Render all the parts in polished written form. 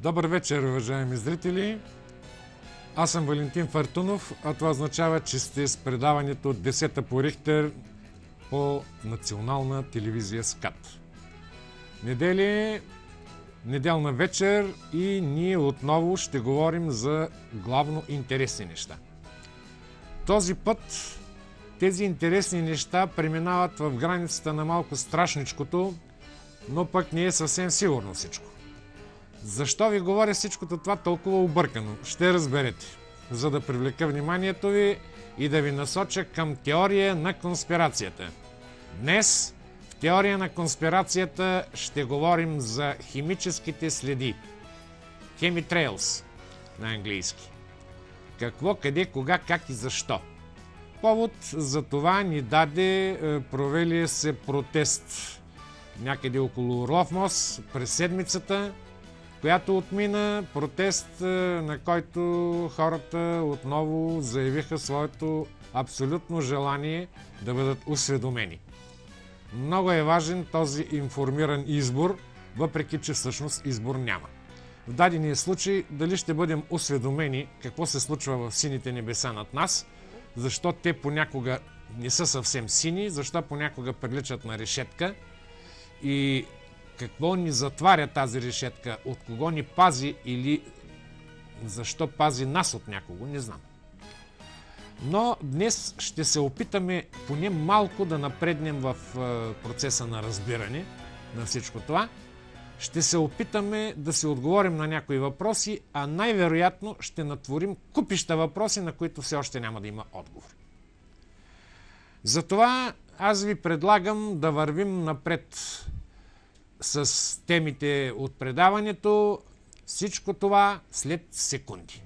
Добър вечер, уважаеми зрители! Аз съм Валентин Фартунов, а това означава, че сте с предаването 10-та по Рихтер по национална телевизия СКАТ. Неделна вечер и ние отново ще говорим за главно интересни неща. Този път тези интересни неща преминават в границата на малко страшничкото, но пък не е съвсем сигурно всичко. Защо ви говоря всичкото това толкова объркано? Ще разберете, за да привлека вниманието ви и да ви насоча към теория на конспирацията. Днес в теория на конспирацията ще говорим за химическите следи. Chemtrails на английски. Какво, къде, кога, как и защо. Повод за това ни даде провелия се протест някъде около Орлов мост през седмицата, която отмина, протест, на който хората отново заявиха своето абсолютно желание да бъдат осведомени. Много е важен този информиран избор, въпреки че всъщност избор няма. В дадения случай дали ще бъдем осведомени какво се случва в сините небеса над нас, защо те понякога не са съвсем сини, защо понякога приличат на решетка и какво ни затваря тази решетка, от кого ни пази или защо пази нас от някого, не знам. Но днес ще се опитаме поне малко да напреднем в процеса на разбиране на всичко това. Ще се опитаме да си отговорим на някои въпроси, а най-вероятно ще натворим купища въпроси, на които все още няма да има отговор. Затова аз ви предлагам да вървим напред с темите от предаването. Всичко това след секунди.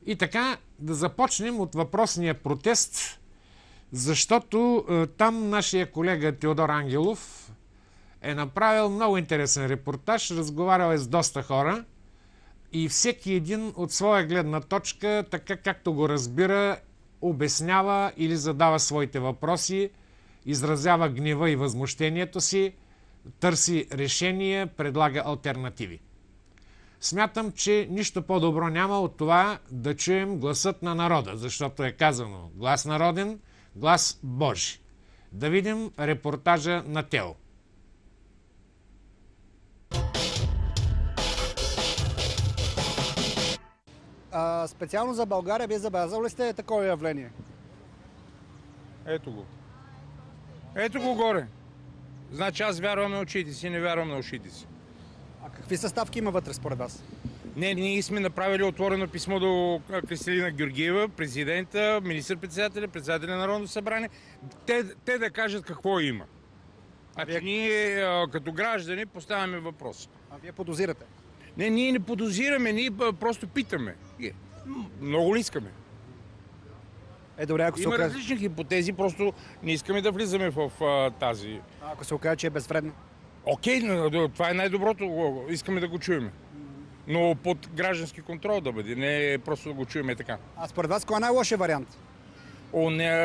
И така, да започнем от въпросния протест, защото там нашия колега Теодор Ангелов е направил много интересен репортаж, разговарял е с доста хора и всеки един от своя гледна точка, така както го разбира, обяснява или задава своите въпроси, изразява гнева и възмущението си, търси решения, предлага алтернативи. Смятам, че нищо по-добро няма от това да чуем гласът на народа, защото е казано глас народен, глас Божи. Да видим репортажа на Тео. Специално за България, вие забелязали ли сте такова явление? Ето го. Ето го горе. Значи аз вярвам на очите си, не вярвам на ушите си. А какви съставки има вътре според вас? Не, ние сме направили отворено писмо до Кристалина Георгиева, президента, министър-председателя, председателя на Народното събрание. Те да кажат какво има. Ние като граждани поставяме въпрос. А вие подозирате? Не, ние не подозираме, ние просто питаме. Много ли искаме? Добре, ако се Има окаже... различни хипотези, просто не искаме да влизаме в тази... Ако се окаже, че е безвредно? Окей, това е най-доброто, искаме да го чуем. Но под граждански контрол да бъде, не просто да го чуем така. А според вас кой е най-лошия вариант?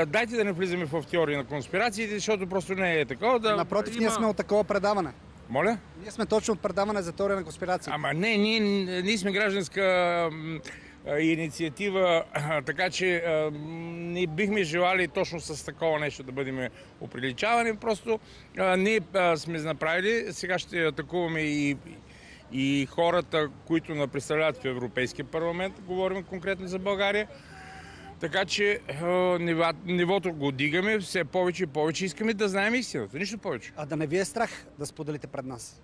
Дайте да не влизаме в теория на конспирациите, защото просто не е такова. Напротив, ние сме от такова предаване. Моля? Ние сме точно от предаване за теория на конспирации. Ама не, ние сме гражданска инициатива, така че не бихме желали точно с такова нещо да бъдем оприличавани. Просто ние сме направили, сега ще атакуваме и хората, които ни представляват в Европейския парламент, говорим конкретно за България. Така че нивото го дигаме, все повече и повече искаме да знаем истината, нищо повече. А да не ви е страх да споделите пред нас?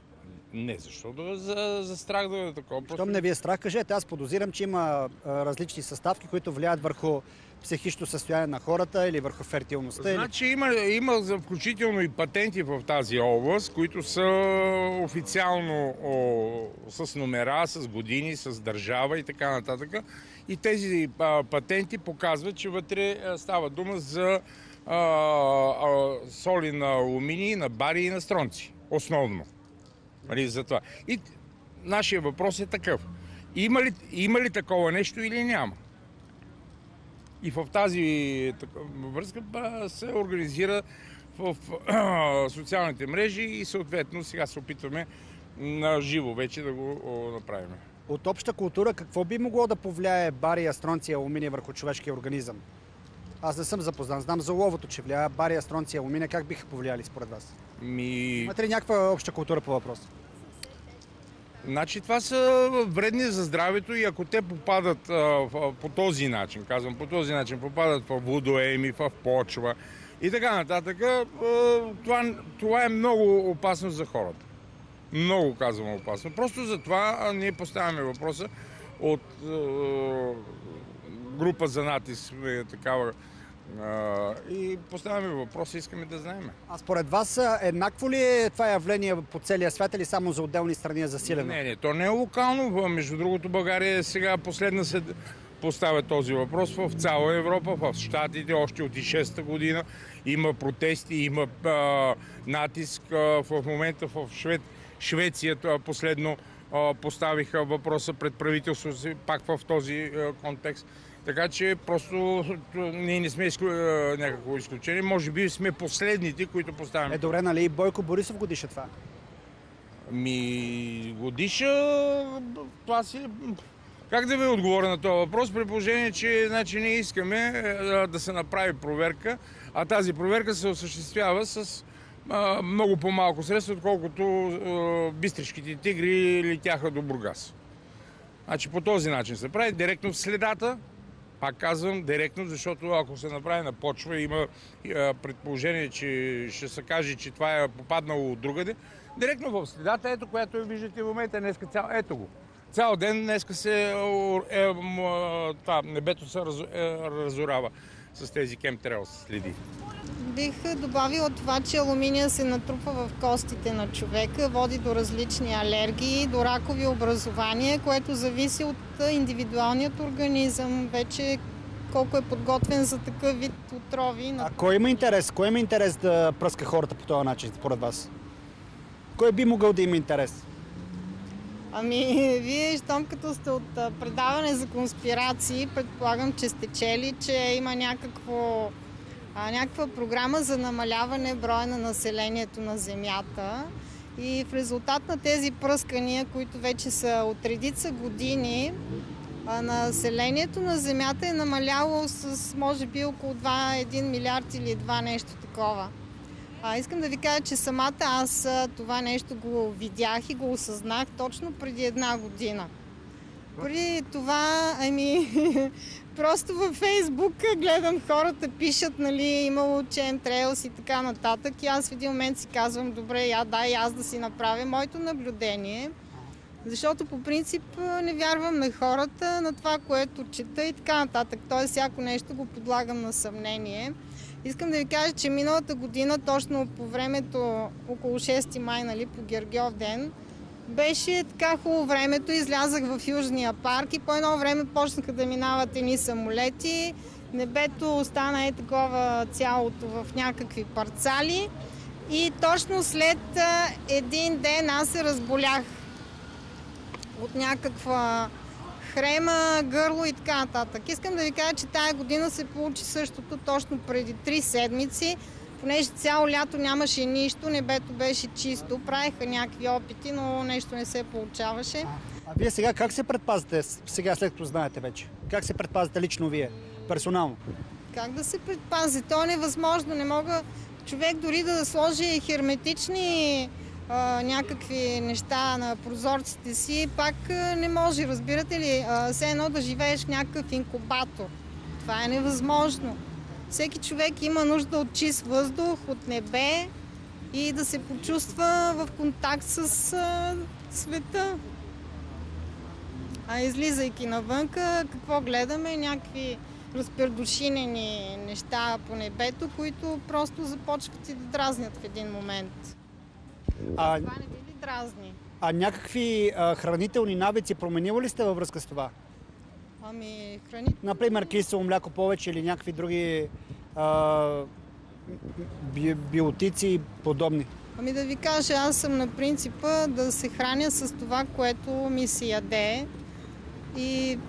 Не, защото за страх да е такова. Щом не ви е страх, кажете, аз подозирам, че има различни съставки, които влияят върху психично състояние на хората или върху фертилността. Значи има включително и патенти в тази област, които са официално с номера, с години, с държава и така нататък. И тези патенти показват, че вътре става дума за соли на алуминий, на барий и на стронци. Основно. За това. И нашия въпрос е такъв. Има ли такова нещо или няма? И в тази връзка се организира в социалните мрежи и съответно сега се опитваме на живо вече да го направим. От обща култура какво би могло да повлияе бария, стронция, алуминия върху човешкия организъм? Аз не съм запознан. Знам за оловото, че влияе. Бария, стронция, алуминия. Как биха повлияли според вас? Имате ли някаква обща култура по въпроса? Значи това са вредни за здравето и ако те попадат по този начин, казвам по този начин, попадат в водоеми, в почва и така нататък, това е много опасно за хората. Много, казвам, опасно. Просто за това ние поставяме въпроса от група за натиск, такава, и поставяме въпроса, искаме да знаем. А според вас еднакво ли е това явление по целия свят или само за отделни страни е засилено? Не, то не е локално. Между другото, България сега последна се поставя този въпрос в цяла Европа, в Щатите, още от 2006 година. Има протести, има натиск. В момента в Швеция последно поставиха въпроса пред правителството си, пак в този контекст. Така че просто ние не сме някакво изключение. Може би сме последните, които поставяме. Добре, нали и Бойко Борисов годиша това? Годиша... Това си... Как да ви отговоря на този въпрос, при положение, че ние искаме да се направи проверка, а тази проверка се осъществява с много по-малко средства, отколкото бистришките тигри летяха до Бургас. Значи по този начин се прави, директно в следата. Пак казвам директно, защото ако се направи на почва, има предположение, че ще се каже, че това е попаднало от другаде. Директно в следата, ето, която виждате в момента, днеска ето го. Цял ден днеска небето се разорава с тези кемтрейл следи. Бих добавила това, че алуминия се натрупва в костите на човека, води до различни алергии, до ракови образования, което зависи от индивидуалният организъм, вече колко е подготвен за такъв вид отрови. А кой има интерес? Кой има интерес да пръска хората по този начин, според вас? Кой би могъл да има интерес? Вие, щом като сте от предаване за конспирации, предполагам, че сте чели, че има някаква програма за намаляване броя на населението на Земята. И в резултат на тези пръскания, които вече са от редица години, населението на Земята е намаляло с може би около 1 милиард или 2 нещо такова. Искам да ви кажа, че самата аз това нещо го видях и го осъзнах точно преди 1 година. Преди това, просто във Фейсбук гледам хората пишат, имало chemtrails и така нататък. И аз в един момент си казвам, добре, и аз да си направя моето наблюдение. Защото по принцип не вярвам на хората, на това, което чета и така нататък. Тоест, всяко нещо го подлагам на съмнение. Искам да ви кажа, че миналата година, точно по времето, около 6 май, по Гергьов ден, беше така хубаво времето, излязах в Южния парк и по едно време почнаха да минават едни самолети. Небето остана такова цялото в някакви парцали и точно след един ден аз се разболях от някаква хрема, гърло и така нататък. Искам да ви кажа, че тая година се получи същото точно преди 3 седмици, понеже цяло лято нямаше нищо, небето беше чисто, правиха някакви опити, но нещо не се получаваше. А вие сега как се предпазите, сега след като знаете вече? Как се предпазите лично вие, персонално? Как да се предпази? То е невъзможно, не мога човек дори да сложи херметични някакви неща на прозорците си, пак не може, разбирате ли, все едно да живееш в някакъв инкубатор. Това е невъзможно. Всеки човек има нужда от чист въздух, от небе и да се почувства в контакт с света. Излизайки навънка, какво гледаме? Някакви разпердушинени неща по небето, които просто започват и да дразнят в един момент. Това не ви дразни. Някакви хранителни навици променили ли сте във връзка с това? Хранителни... Например, кисело мляко повече или някакви други биотици и подобни? Да ви кажа, аз съм на принципа да се храня с това, което ми се яде. И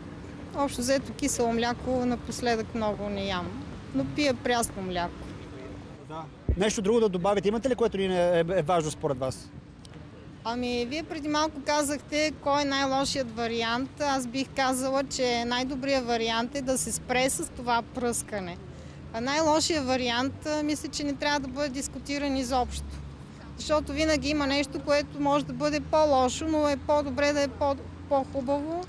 Общо взето кисело мляко напоследък много не ям, но пия прясно мляко. Да. Нещо друго да добавите, имате ли, което е важно според вас? Ами, вие преди малко казахте кой е най-лошият вариант. Аз бих казала, че най-добрият вариант е да се спре с това пръскане. А най-лошият вариант, мисля, че не трябва да бъде дискутиран изобщо. Защото винаги има нещо, което може да бъде по-лошо, но е по-добре да е по-хубаво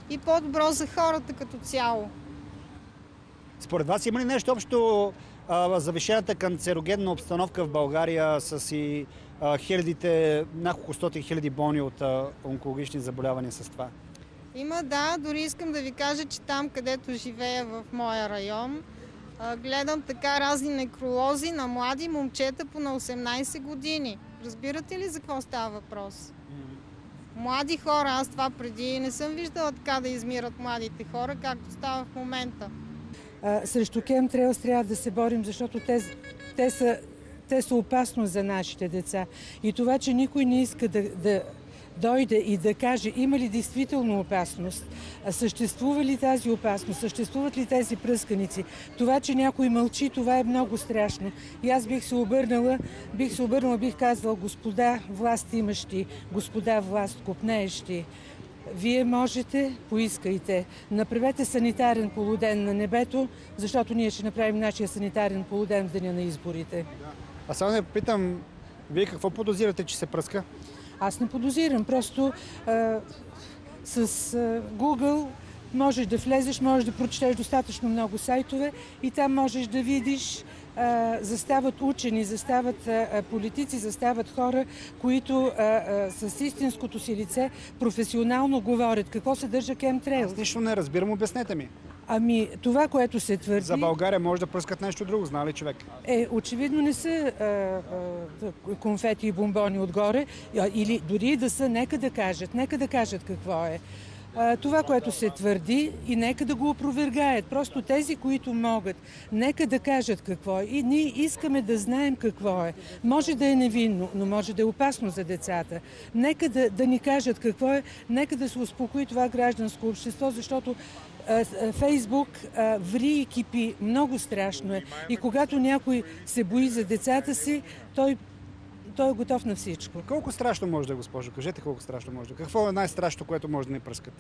и по-добро за хората като цяло. Според вас има ли нещо общо завишената канцерогенна обстановка в България с и хилядите, няколко стотин хиляди болни от онкологични заболявания с това? Има, да. Дори искам да ви кажа, че там, където живея в моя район, гледам така разни некролози на млади момчета по на 18 години. Разбирате ли за какво става въпрос? Млади хора, аз това преди не съм виждала така да измират младите хора, както става в момента. Срещу хемтрейлс трябва да се борим, защото те са опасност за нашите деца. И това, че никой не иска да дойде и да каже има ли действително опасност, съществува ли тази опасност, съществуват ли тези пръсканици. Това, че някой мълчи, това е много страшно. И аз бих се обърнала, бих казала, господа власт имащи, господа власт копнеещи, вие можете, поискайте. Направете санитарен полуден на небето, защото ние ще направим нашия санитарен полуден в деня на изборите. А само не питам, вие какво подозирате, че се пръска? Аз не подозирам, просто с Google можеш да влезеш, можеш да прочетеш достатъчно много сайтове и там можеш да видиш, застават учени, застават политици, застават хора, които с истинското си лице професионално говорят какво съдържа хемтрейл. Аз нищо не разбирам, обяснете ми. Ами, това, което се твърди... За България може да пръскат нещо друго, знае ли човек? Очевидно не са конфети и бомбони отгоре, или дори да са, нека да кажат какво е. Това, което се твърди, и нека да го опровергаят. Просто тези, които могат, нека да кажат какво е. И ние искаме да знаем какво е. Може да е невинно, но може да е опасно за децата. Нека да ни кажат какво е, нека да се успокои това гражданско общество, защото Фейсбук ври и кипи. Много страшно е. И когато някой се бои за децата си, той е готов на всичко. Колко страшно може да е, госпожо? Кажете колко страшно може. Какво е най-страшното, което може да ни пръскат?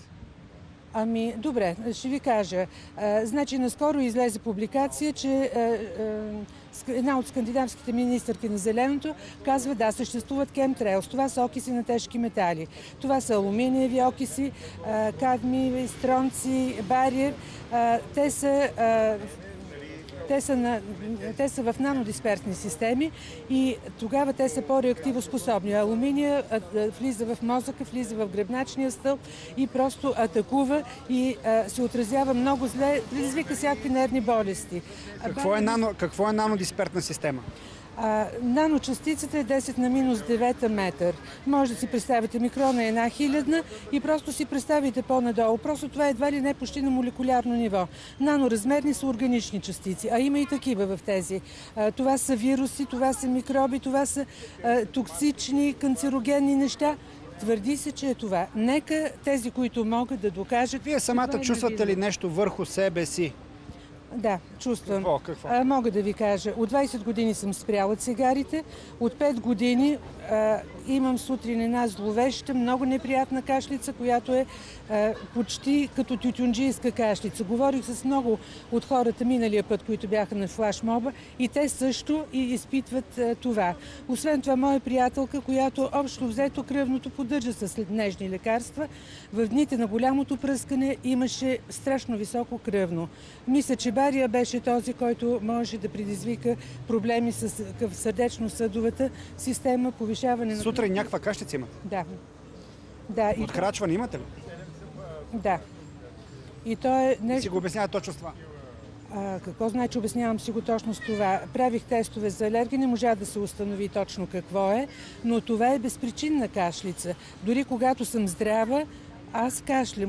Ами, добре, ще ви кажа. Значи, наскоро излезе публикация, че една от скандинавските министърки на зеленото казва, да, съществуват хемтрейлс. Това са окиси на тежки метали. Това са алуминиеви окиси, кадми, стронци, бариер. Те са в нанодисперсни системи и тогава те са по-реактивоспособни. Алуминия влиза в мозъка, влиза в гръбначния стълб и просто атакува и се отразява много зле, предизвика всякакви нервни болести. Какво е нанодиспертна система? Наночастицата е 10 на минус 9 метър. Може да си представите микрона е 1/1000 и просто си представите по-надолу. Просто това едва ли не почти на молекулярно ниво. Наноразмерни са органични частици, а има и такива в тези. Това са вируси, това са микроби, това са токсични, канцерогенни неща. Твърди се, че е това. Нека тези, които могат да докажат... Вие самата чувствате ли нещо върху себе си? Да, чувствам. Какво? Мога да ви кажа. От 20 години съм спряла цигарите. От 5 години имам сутрин една зловеща, много неприятна кашлица, която е почти като тютюнджийска кашлица. Говорих с много от хората миналия път, които бяха на флашмоба и те също и изпитват това. Освен това, моя приятелка, която общо взето кръвното поддържа с нежни лекарства, в дните на голямото пръскане имаше страшно високо кръвно. Мисля, че бария беше този, който може да предизвика проблеми с сърдечно-съдовата система, повишаване на... Сутрин някаква кашлица имате? Да. Отхрачване имате ли? Да. И то е нещо... Си го обяснява точно с това? Какво значи обяснявам си го точно с това? Правих тестове за алергия, не можа да се установи точно какво е, но това е безпричинна кашлица. Дори когато съм здрава, аз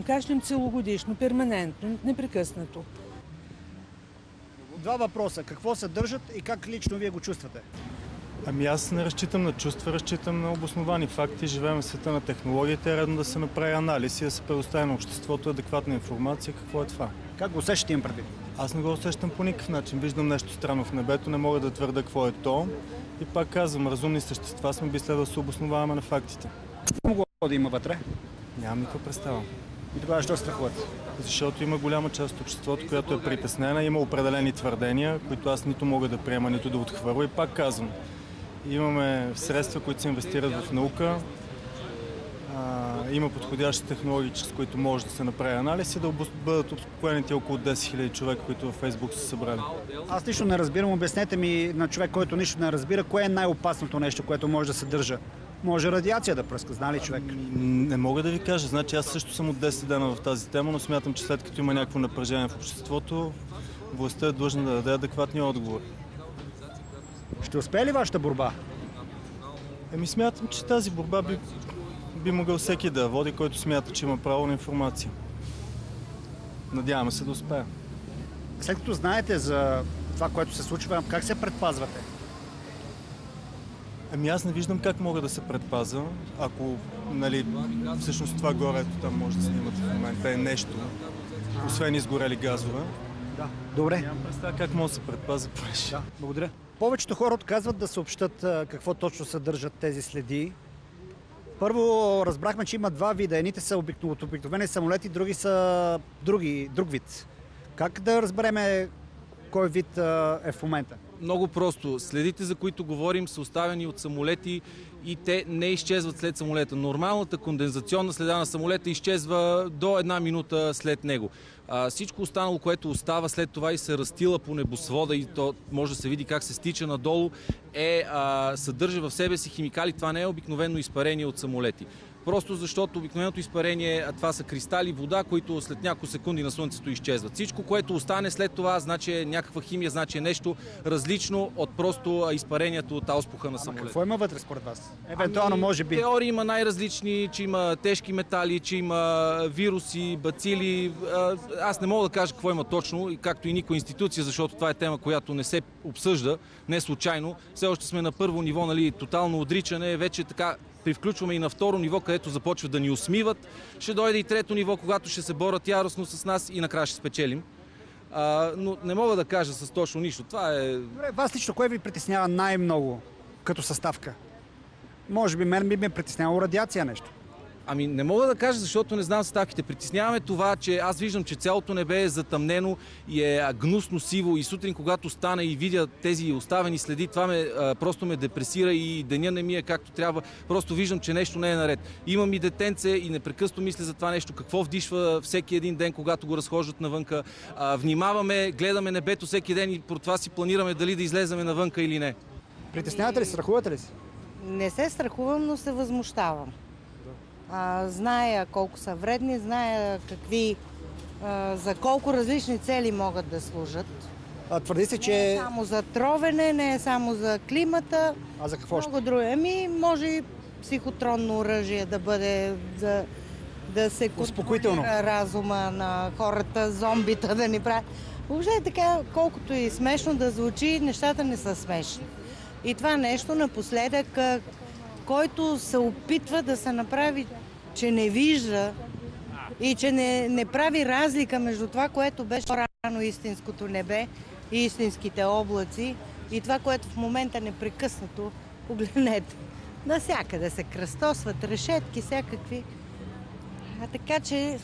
кашлям целогодишно, перманентно, непрекъснато. Два въпроса. Какво съдържат и как лично вие го чувствате? Ами аз не разчитам на чувства, разчитам на обосновани факти. Живеем в света на технологията, е редно да се направи анализ и да се предостави на обществото адекватна информация. Какво е това? Как го усещате им предвид? Аз не го усещам по никакъв начин. Виждам нещо странно в небето, не мога да твърда какво е то. И пак казвам, разумни същества сме, би следвало да се обосноваваме на фактите. Какво могло да има вътре? Нямам никаква представа. И тогава защо страхувате? Защото има голяма част от обществото, която е притеснена, има определени твърдения, които аз нито мога да приема, нито да отхвърля. И пак казвам, имаме средства, които се инвестират в наука, има подходящи технологии, с които може да се направи анализ и да бъдат успокоените около 10 000 човека, които във Фейсбук са събрали. Аз нищо не разбирам. Обяснете ми на човек, който нищо не разбира, кое е най-опасното нещо, което може да съдържа. Може радиация да пръска, знае ли човек? Не мога да ви кажа. Значи аз също съм от 10 дена в тази тема, но смятам, че след като има някакво напрежение в обществото, властта е длъжна да даде адекватния отговор. Ще успее ли вашата борба? Смятам, че тази борба би могъл всеки да води, който смята, че има право на информация. Надяваме се да успея. След като знаете за това, което се случва, как се предпазвате? Аз не виждам как мога да се предпазя, ако, всъщност това горе, там може да снимате в момента, е нещо, освен изгорели газове. Да. Добре. Нямам представа как мога да се предпазя. Да, благодаря. Повечето хора отказват да съобщат какво точно съдържат тези следи. Първо разбрахме, че има два вида. Едните са обикновени самолети, други са друг вид. Как да разбереме кой вид е в момента? Много просто. Следите, за които говорим, са оставени от самолети и те не изчезват след самолета. Нормалната кондензационна следа на самолета изчезва до една минута след него. Всичко останало, което остава след това и се разстила по небосвода и то може да се види как се стича надолу, съдържа в себе си химикали. Това не е обикновено изпарение от самолети. Просто защото обикновеното изпарение, това са кристали, вода, които след няколко секунди на слънцето изчезват. Всичко, което остане след това, значи е някаква химия, значи е нещо различно от просто изпарението от ауспуха на самолета. Какво има вътре според вас? Евентуално може би. Теории има най-различни, че има тежки метали, че има вируси, бацили. Аз не мога да кажа какво има точно, както и никоя институция, защото това е тема, която не се обсъжда, не случайно. Все още сме на първо ниво, тотално отричане, вече така привключваме и на второ ниво, където започват да ни усмиват. Ще дойде и трето ниво, когато ще се борят яростно с нас и накрая ще спечелим. Но не мога да кажа с точно нищо. Това е... Добре, вас лично кое ви притеснява най-много като съставка? Може би мен би ме притесняло радиация нещо. Не мога да кажа, защото не знам съставките. Притесняваме това, че аз виждам, че цялото небе е затъмнено и е гнусно сиво и сутрин, когато стана и видя тези оставени следи, това просто ме депресира и деня не ми е както трябва. Просто виждам, че нещо не е наред. Имам и детенце и непрекъснато мисля за това нещо. Какво вдишва всеки един ден, когато го разхождат навънка. Внимаваме, гледаме небето всеки ден и про това си планираме дали да излеземе навънка или не. Притеснявате ли, страхувате ли си? Не се страхувам, но се възмущавам. Зная колко са вредни, зная за колко различни цели могат да служат. Твърди се, че... Не е само за тровене, не е само за климата. А за какво много други. Може и психотронно оръжие да бъде, да се контролира разума на хората, зомбита да ни правят. Въобще е така, колкото и смешно да звучи, нещата не са смешни. И това нещо напоследък, който се опитва да се направи, че не вижда и че не прави разлика между това, което беше рано истинското небе и истинските облаци и това, което в момента непрекъснато погледнете. Насякъде се кръстосват решетки, всякакви. Така че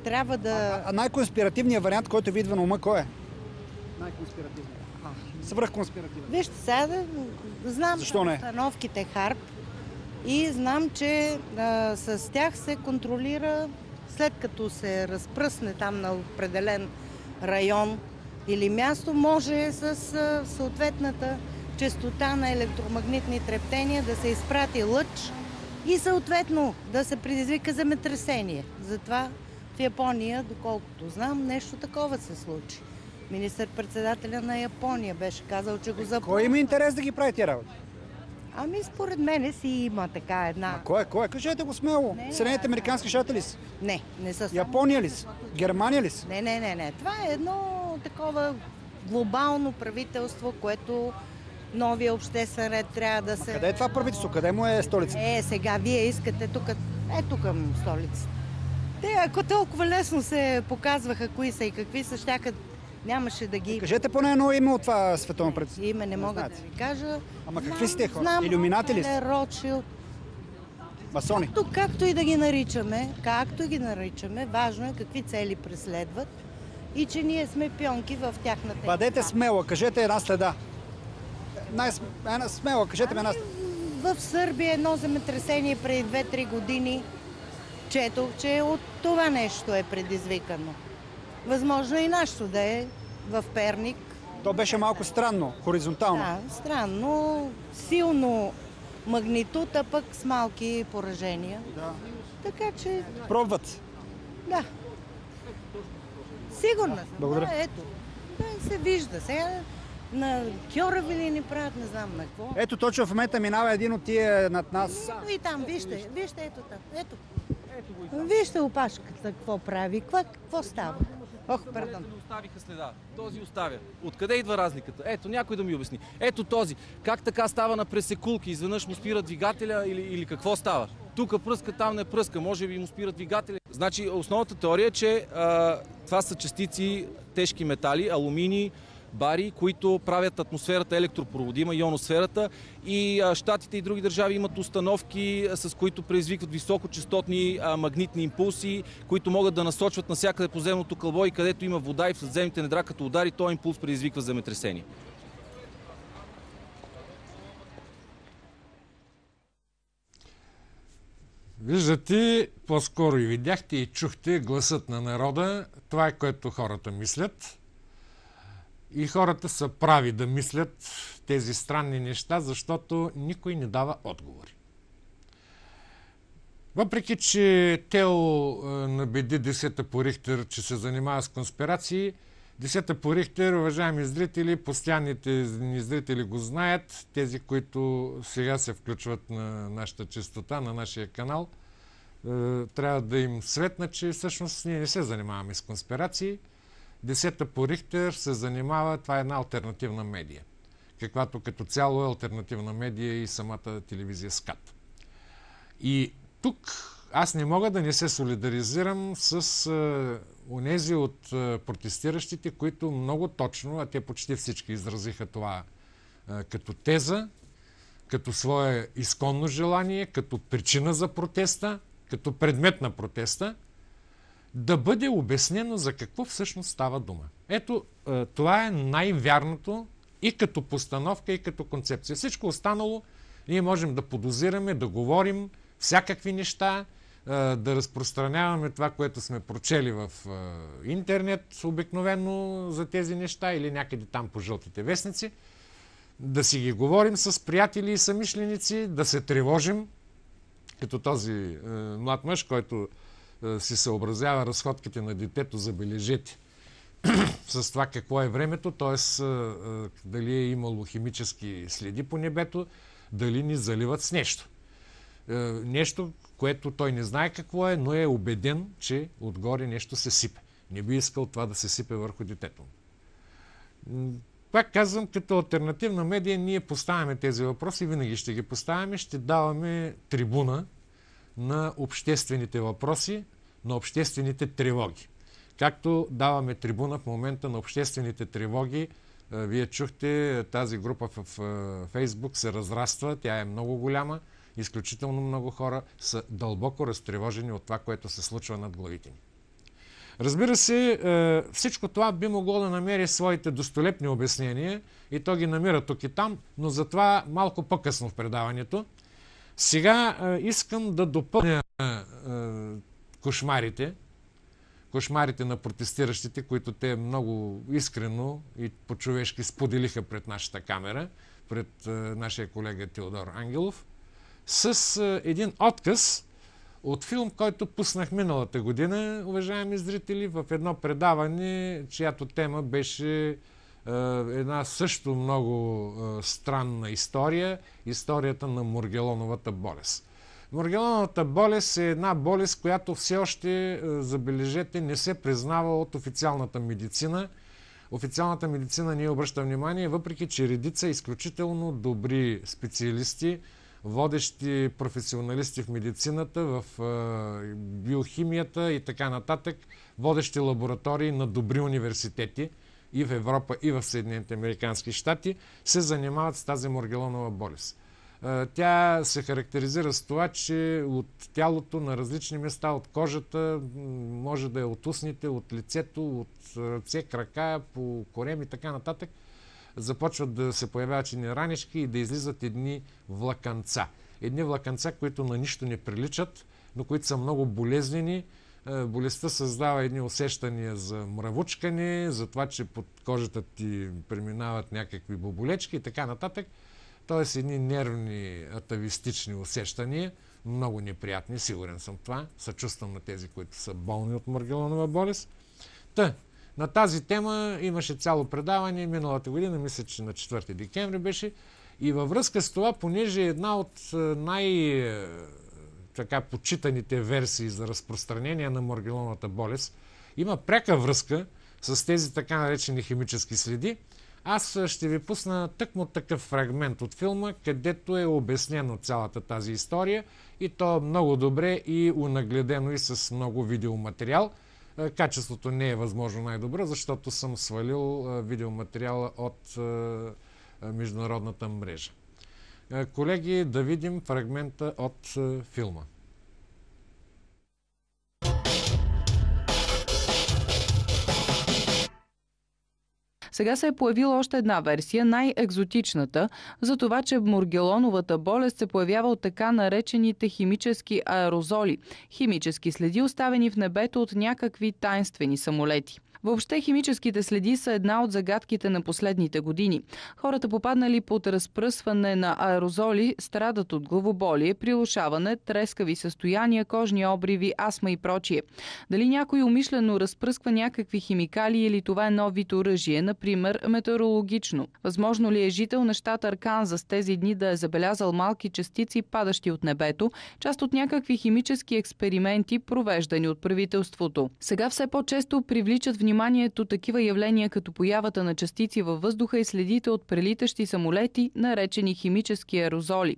трябва да... най-конспиративният вариант, който ви идва на ума, кой е? Най-конспиративният. Свръхконспиративен. Вижте сега, знам установките ХАРП и знам, че с тях се контролира, след като се разпръсне там на определен район или място, може с съответната честота на електромагнитни трептения да се изпрати лъч и съответно да се предизвика земетресение. Затова в Япония, доколкото знам, нещо такова се случи. Министър-председателя на Япония беше казал, че го запомня. Кой има интерес да ги прави тия работи? Според мене си има така една... Кой? Кажете го смело. Съединените американски щати ли са? Не са. Япония ли са? Германия ли са? Не. Това е едно такова глобално правителство, което новия обществен ред трябва да се... Къде е това правителство? Къде му е столицата? Сега вие искате тук към столицата. Те, ако толкова лесно се показваха кои са и какви са, нямаше да ги... Кажете поне едно име от това световно правителство. Име не мога да ви кажа. Ама какви сте хора? Илюминати ли сте? Ротшилд. Масони? Както и да ги наричаме, важно е какви цели преследват и че ние сме пионки в тяхната... Бъдете смела, кажете една следа. Смела, кажете ми една следа. В Сърбия едно земетресение преди 2-3 години четох, че от това нещо е предизвикано. Възможно и нашето да е в Перник. То беше малко странно, хоризонтално. Да, странно, силно магнитуд, а пък с малки поражения. Да. Така че... Пробват. Да. Сигурна съм. Благодаря. Да, ето. Да, се вижда. Сега на Кьореви ли ни правят, не знам на какво. Ето точно в момента минава един от тия над нас. И там, вижте, ето там. Ето. Вижте опашката какво прави, какво става. Ох, пардон. Оставиха следа. Този оставя. Откъде идва разликата? Ето, някой да ми обясни. Ето този. Как така става на пресекулки? Изведнъж му спира двигателя или какво става? Тук пръска, там не пръска. Може би му спира двигателя. Значи, основната теория е, че това са частици тежки метали, алумини, бари, които правят атмосферата електропроводима, ионосферата, и щатите и други държави имат установки, с които предизвикват високочастотни магнитни импулси, които могат да насочват навсякъде по земното кълбо, и където има вода и в подземните недра, като удари, този импулс предизвиква земетресение. Виждате, по-скоро и видяхте и чухте гласът на народа. Това е, което хората мислят. И хората са прави да мислят тези странни неща, защото никой не дава отговори. Въпреки че Тео набеди 10-та по Рихтер, че се занимава с конспирации, 10-та по Рихтер, уважаеми зрители, постоянните ни зрители го знаят, тези, които сега се включват на нашата честота, на нашия канал, трябва да им светна, че всъщност ние не се занимаваме с конспирации. 10-та по Рихтер се занимава, това е една алтернативна медия, каквато като цяло е алтернативна медия и самата телевизия СКАТ. И тук аз не мога да не се солидаризирам с онези от протестиращите, които много точно, а те почти всички изразиха това като теза, като свое изконно желание, като причина за протеста, като предмет на протеста, да бъде обяснено за какво всъщност става дума. Ето, това е най-вярното и като постановка, и като концепция. Всичко останало ние можем да подозираме, да говорим всякакви неща, да разпространяваме това, което сме прочели в интернет обикновено за тези неща или някъде там по жълтите вестници, да си ги говорим с приятели и съмишленици, да се тревожим, като този млад мъж, който си съобразява разходките на детето, забележете, с това какво е времето, т.е. дали е имало химически следи по небето, дали ни заливат с нещо. Нещо, което той не знае какво е, но е убеден, че отгоре нещо се сипе. Не би искал това да се сипе върху детето. Пак казвам, като алтернативна медия ние поставяме тези въпроси, винаги ще ги поставяме, ще даваме трибуна на обществените въпроси, на обществените тревоги. Както даваме трибуна в момента на обществените тревоги, вие чухте, тази група в Фейсбук се разраства, тя е много голяма, изключително много хора са дълбоко разтревожени от това, което се случва над главите ни. Разбира се, всичко това би могло да намери своите достолепни обяснения и то ги намира тук и там, но затова малко по-късно в предаването. Сега искам да допълня кошмарите на протестиращите, които те много искрено и по-човешки споделиха пред нашата камера, пред нашия колега Теодор Ангелов, с един отказ от филм, който пуснах миналата година, уважаеми зрители, в едно предаване, чиято тема беше една също много странна история, историята на Моргелоновата болест. Моргелоновата болест е една болест, която все още, забележете, не се признава от официалната медицина, официалната медицина не обръща внимание, въпреки че редица изключително добри специалисти, водещи професионалисти в медицината, в биохимията и така нататък, водещи лаборатории на добри университети и в Европа, и в Съединените американски щати, се занимават с тази моргелонова болест. Тя се характеризира с това, че от тялото на различни места, от кожата, може да е от устните, от лицето, от ръце, крака, по корем и така нататък, започват да се появяват едни ранички и да излизат едни влаканца. Едни влаканца, които на нищо не приличат, но които са много болезнени. Болестта създава едни усещания за мравучкане, за това, че под кожата ти преминават някакви боболечки и така нататък. Тоест едни нервни, атавистични усещания, много неприятни, сигурен съм това. Съчувствам на тези, които са болни от моргелонова болест. На тази тема имаше цяло предаване миналата година, мисля, че на 4 декември беше. И във връзка с това, понеже една от почитаните версии за разпространение на моргелоновата болест има пряка връзка с тези така наречени химически следи, аз ще ви пусна тъкмо такъв фрагмент от филма, където е обяснено цялата тази история и то много добре и унагледено и с много видеоматериал. Качеството не е възможно най-добро, защото съм свалил видеоматериала от международната мрежа. Колеги, да видим фрагмента от филма. Сега се е появила още една версия, най-екзотичната, за това, че моргелоновата болест се появява от така наречените химически аерозоли, химически следи, оставени в небето от някакви таинствени самолети. Въобще химическите следи са една от загадките на последните години. Хората, попаднали под разпръсване на аерозоли, страдат от главоболие, прилушаване, трескави състояния, кожни обриви, астма и прочие. Дали някой умишлено разпръсква някакви химикали или това е нов вид оръжие, например метеорологично? Възможно ли е жител на щат Арканзас тези дни да е забелязал малки частици, падащи от небето, част от някакви химически експерименти, провеждани от правителството? Сега все по-често привличат вниманието такива явления като появата на частици във въздуха и следите от прелитащи самолети, наречени химически аерозоли.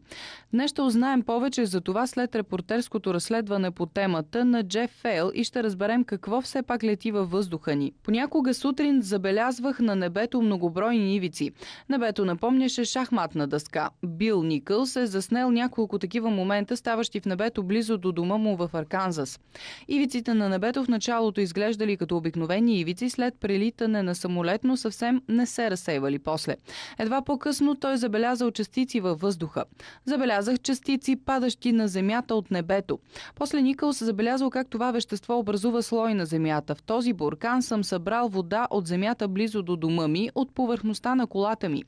Днес ще узнаем повече за това след репортерското разследване по темата на Джеф Фейл и ще разберем какво все пак лети във въздуха ни. Понякога сутрин забелязвах на небето многобройни ивици. Небето напомняше шахматна дъска. Бил Никълс е заснел няколко такива момента, ставащи в небето близо до дома му в Арканзас. Ивиците на небето в началото изглеждали като обикновени ивици, след прелитане на самолет, но съвсем не се разсейвали после. Едва по-късно той забелязал частици във въздуха. Забелязах частици, падащи на земята от небето. После Никълс забелязал как това вещество образува слой на земята. В този буркан съм събрал вода от земята близо до дома ми, от повърхността на колата ми.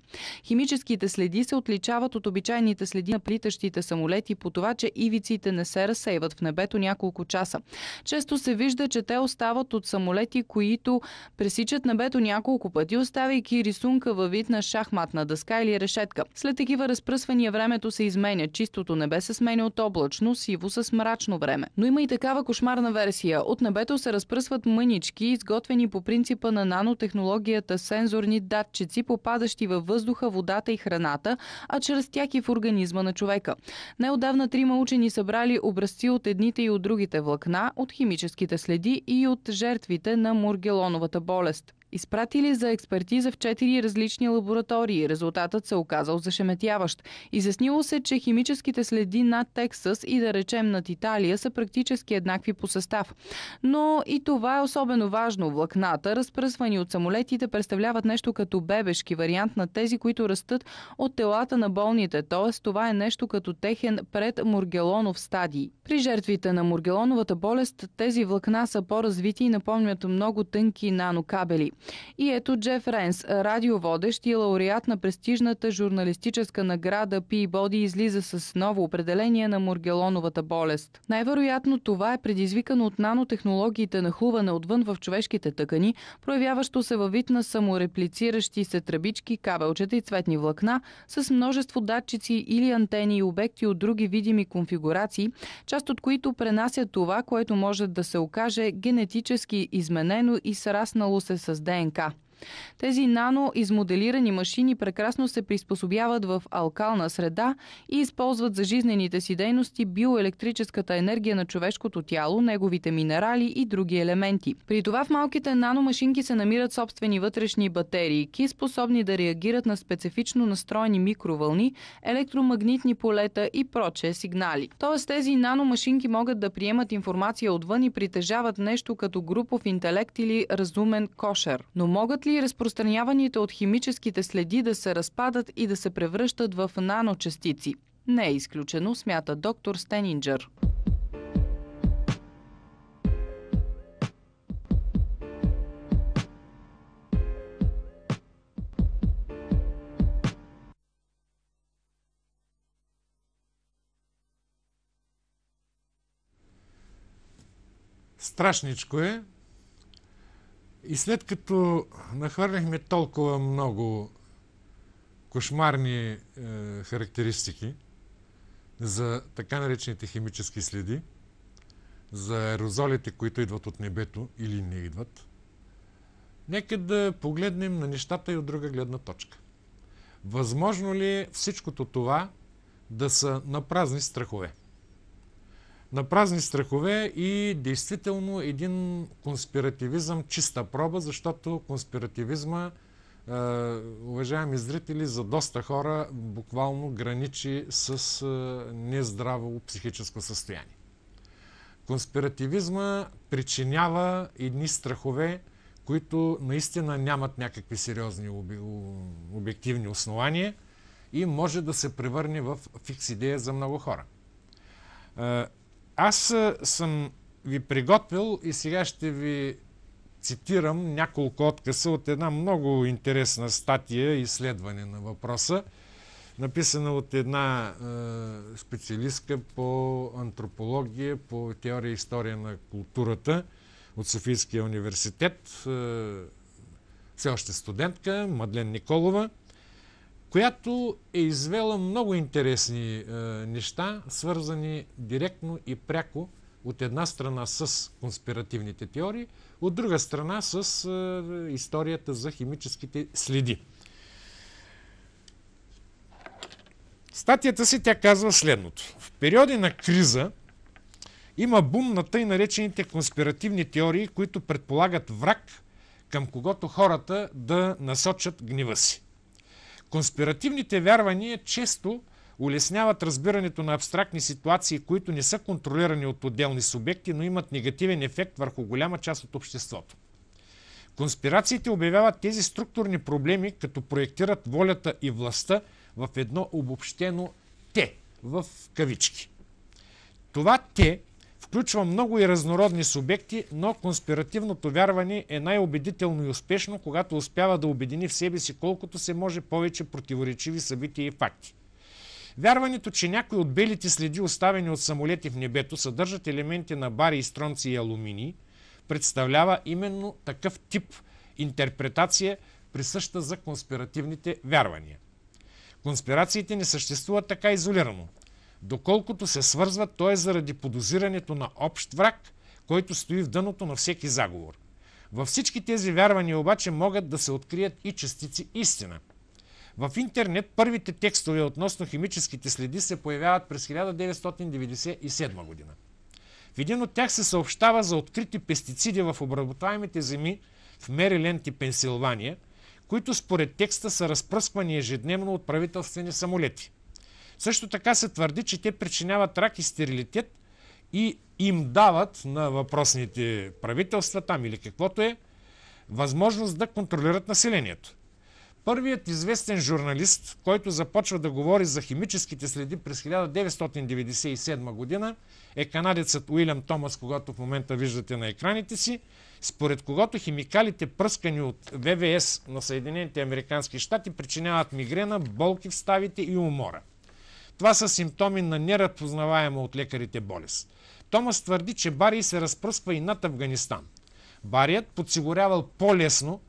Химическите следи се отличават от обичайните следи на плитащите самолети по това, че ивиците не се разсейват в небето няколко часа. Често се вижда, че те остават от самолети, които пресичат небето няколко пъти, оставяйки рисунка във вид на шахматна дъска или решетка. След такива разпръсвания времето се изменя. Чистото небе се сменя от облачно, сиво с мрачно време. Но има и такава кошмарна версия. От небето се разпръсват мънички, изготвени по принципа на нанотехнологията сензорни датчици, попадащи във въздуха, водата и храната, а чрез тях и в организма на човека. Неотдавна 3 учени събрали образци от едните и от другите влакна, от химическите следи и от жертвите на моргелоновата болест. Изпратили за експертиза в 4 различни лаборатории. Резултатът се оказал зашеметяващ. Изяснило се, че химическите следи над Тексас и да речем над Италия са практически еднакви по състав. Но и това е особено важно. Влакната, разпръсвани от самолетите, представляват нещо като бебешки вариант на тези, които растат от телата на болните. Т.е. това е нещо като техен предморгелонов стадий. При жертвите на моргелоновата болест тези влакна са по-развити и напомнят много тънки нанокабели. И ето Джеф Ренс, радиоводещ и лауреат на престижната журналистическа награда Peabody, излиза с ново определение на моргелоновата болест. Най-вероятно това е предизвикано от нанотехнологиите нахлуване отвън в човешките тъкани, проявяващо се във вид на самореплициращи се тръбички, кабелчета и цветни влакна с множество датчици или антени и обекти от други видими конфигурации, част от които пренасят това, което може да се окаже генетически изменено и сраснало се с ДНК. Тези наноизмоделирани машини прекрасно се приспособяват в алкална среда и използват за жизнените си дейности биоелектрическата енергия на човешкото тяло, неговите минерали и други елементи. При това в малките наномашинки се намират собствени вътрешни батерийки, способни да реагират на специфично настроени микровълни, електромагнитни полета и прочее сигнали. Тоест тези наномашинки могат да приемат информация отвън и притежават нещо като групов интелект или разумен кошер. Но могат ли разпространяваните от химическите следи да се разпадат и да се превръщат в наночастици? Не е изключено, смята доктор Стенинджер. Страшничко е. И след като нахвърляхме толкова много кошмарни характеристики за така наречените химически следи, за аерозолите, които идват от небето или не идват, нека да погледнем на нещата и от друга гледна точка. Възможно ли е всичкото това да са напразни страхове? Напразни страхове и действително един конспиративизъм чиста проба, защото конспиративизма, уважаеми зрители, за доста хора буквално граничи с нездраво психическо състояние. Конспиративизма причинява едни страхове, които наистина нямат някакви сериозни обективни основания и може да се превърне в фикс идея за много хора. Аз съм ви приготвил и сега ще ви цитирам няколко откъса от една много интересна статия и изследване на въпроса, написана от една специалистка по антропология, по теория и история на културата от Софийския университет, все още студентка, Мадлен Николова, която е извела много интересни неща, свързани директно и пряко от една страна с конспиративните теории, от друга страна с историята за химическите следи. Статията си тя казва следното. В периоди на криза има бум на тъй наречените конспиративни теории, които предполагат враг, към когото хората да насочат гнева си. Конспиративните вярвания често улесняват разбирането на абстрактни ситуации, които не са контролирани от отделни субекти, но имат негативен ефект върху голяма част от обществото. Конспирациите обявяват тези структурни проблеми, като проектират волята и властта в едно обобщено «те» в кавички. Това «те» включва много и разнородни субекти, но конспиративното вярване е най-убедително и успешно, когато успява да обедини в себе си колкото се може повече противоречиви събития и факти. Вярването, че някои от белите следи, оставени от самолети в небето, съдържат елементи на барий, стронци и алуминий, представлява именно такъв тип интерпретация, присъща за конспиративните вярвания. Конспирациите не съществуват така изолирано. Доколкото се свързват, то е заради подозирането на общ враг, който стои в дъното на всеки заговор. Във всички тези вярвания обаче могат да се открият и частици истина. В интернет първите текстове относно химическите следи се появяват през 1997 година. В един от тях се съобщава за открити пестициди в обработваемите земи в Мериленд и Пенсилвания, които според текста са разпръсквани ежедневно от правителствени самолети. Също така се твърди, че те причиняват рак и стерилитет и им дават на въпросните правителства, там или каквото е, възможност да контролират населението. Първият известен журналист, който започва да говори за химическите следи през 1997 година, е канадецът Уилям Томас, когато в момента виждате на екраните си, според когото химикалите, пръскани от ВВС на Съединените американски щати, причиняват мигрена, болки в ставите и умора. Това са симптоми на неразпознаваема от лекарите болест. Томас твърди, че барий се разпръсква и над Афганистан. Барият подсигурявал по-лесно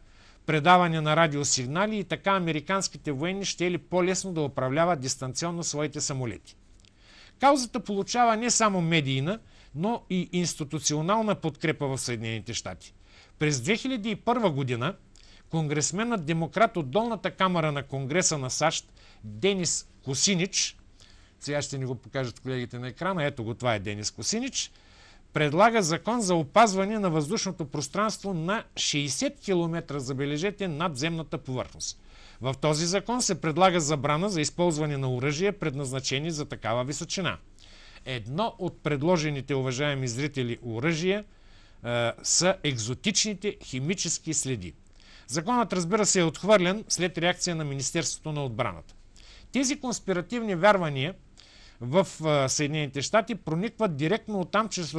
предаване на радиосигнали и така американските военни щели по-лесно да управляват дистанционно своите самолети. Каузата получава не само медийна, но и институционална подкрепа в Съединените щати. През 2001 година конгресменът демократ от долната камара на Конгреса на САЩ Денис Кусинич, сега ще ни го покажат колегите на екрана, ето го, това е Денис Кусинич, предлага закон за опазване на въздушното пространство на 60 км, забележете, над земната повърхност. В този закон се предлага забрана за използване на оръжия, предназначени за такава височина. Едно от предложените, уважаеми зрители, оръжия са екзотичните химически следи. Законът, разбира се, е отхвърлен след реакция на Министерството на отбраната. Тези конспиративни вярвания в Съединените щати проникват директно оттам чрез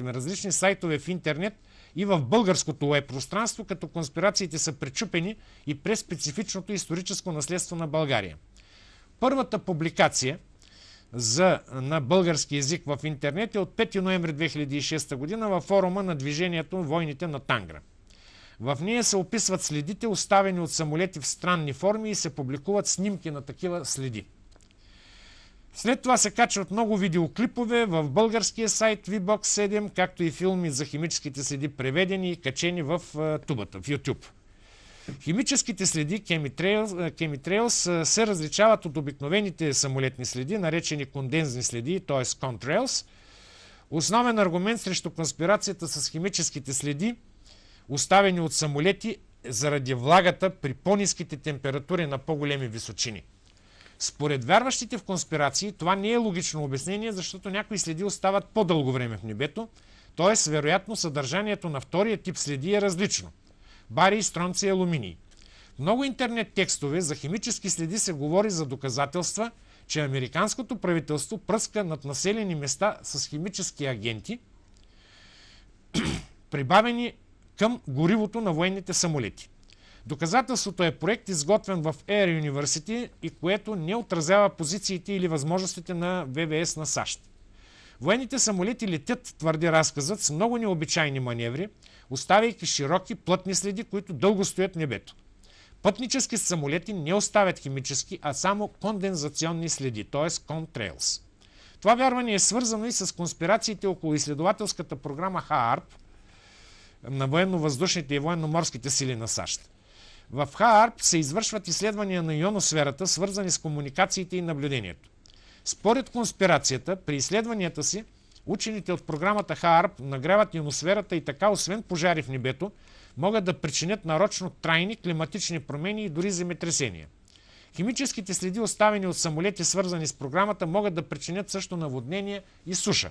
различни сайтове в интернет и в българското уеб пространство, като конспирациите са пречупени и през специфичното историческо наследство на България. Първата публикация на български език в интернет е от 5 ноември 2006 година във форума на движението Войните на Тангра. В нея се описват следите, оставени от самолети в странни форми, и се публикуват снимки на такива следи. След това се качват много видеоклипове в българския сайт VBOX 7, както и филми за химическите следи, преведени и качени в тубата, в YouTube. Химическите следи, chemtrails, се различават от обикновените самолетни следи, наречени кондензни следи, т.е. contrails. Основен аргумент срещу конспирацията с химическите следи, оставени от самолети заради влагата при по-ниските температури на по-големи височини. Според вярващите в конспирации, това не е логично обяснение, защото някои следи остават по-дълго време в небето, т.е. вероятно съдържанието на втория тип следи е различно. Барий, стронций, алуминий. В много интернет текстове за химически следи се говори за доказателства, че американското правителство пръска над населени места с химически агенти, прибавени към горивото на военните самолети. Доказателството е проект, изготвен в Air University и което не отразява позициите или възможностите на ВВС на САЩ. Военните самолети летят, твърди разказът, с много необичайни маневри, оставяйки широки плътни следи, които дълго стоят в небето. Пътнически самолети не оставят химически, а само кондензационни следи, т.е. contrails. Това вярване е свързано и с конспирациите около изследователската програма ХААРП на военно-въздушните и военно-морските сили на САЩ. В ХААРП се извършват изследвания на ионосферата, свързани с комуникациите и наблюдението. Според конспирацията, при изследванията си, учените от програмата ХААРП нагряват ионосферата и така, освен пожари в небето, могат да причинят нарочно трайни климатични промени и дори земетресения. Химическите следи, оставени от самолети, свързани с програмата, могат да причинят също наводнения и суша.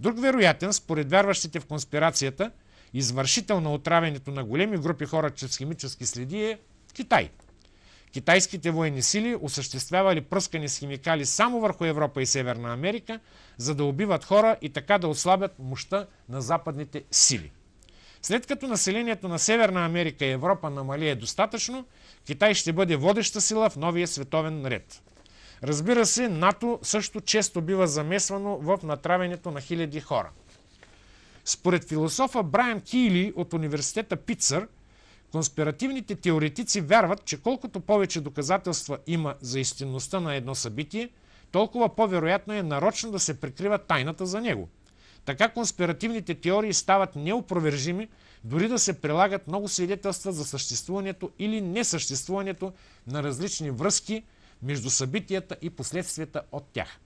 Друг вероятен, според вярващите в конспирацията, извършител на отравянето на големи групи хора чрез химически следи е Китай. Китайските военни сили осъществявали пръскане с химикали само върху Европа и Северна Америка, за да убиват хора и така да отслабят мощта на западните сили. След като населението на Северна Америка и Европа намалее достатъчно, Китай ще бъде водеща сила в новия световен ред. Разбира се, НАТО също често бива замесвано в натравянето на хиляди хора. Според философа Брайан Кийли от университета Питсър, конспиративните теоретици вярват, че колкото повече доказателства има за истинността на едно събитие, толкова по-вероятно е нарочно да се прикрива тайната за него. Така конспиративните теории стават неопровержими, дори да се прилагат много свидетелства за съществуването или несъществуването на различни връзки между събитията и последствията от тях.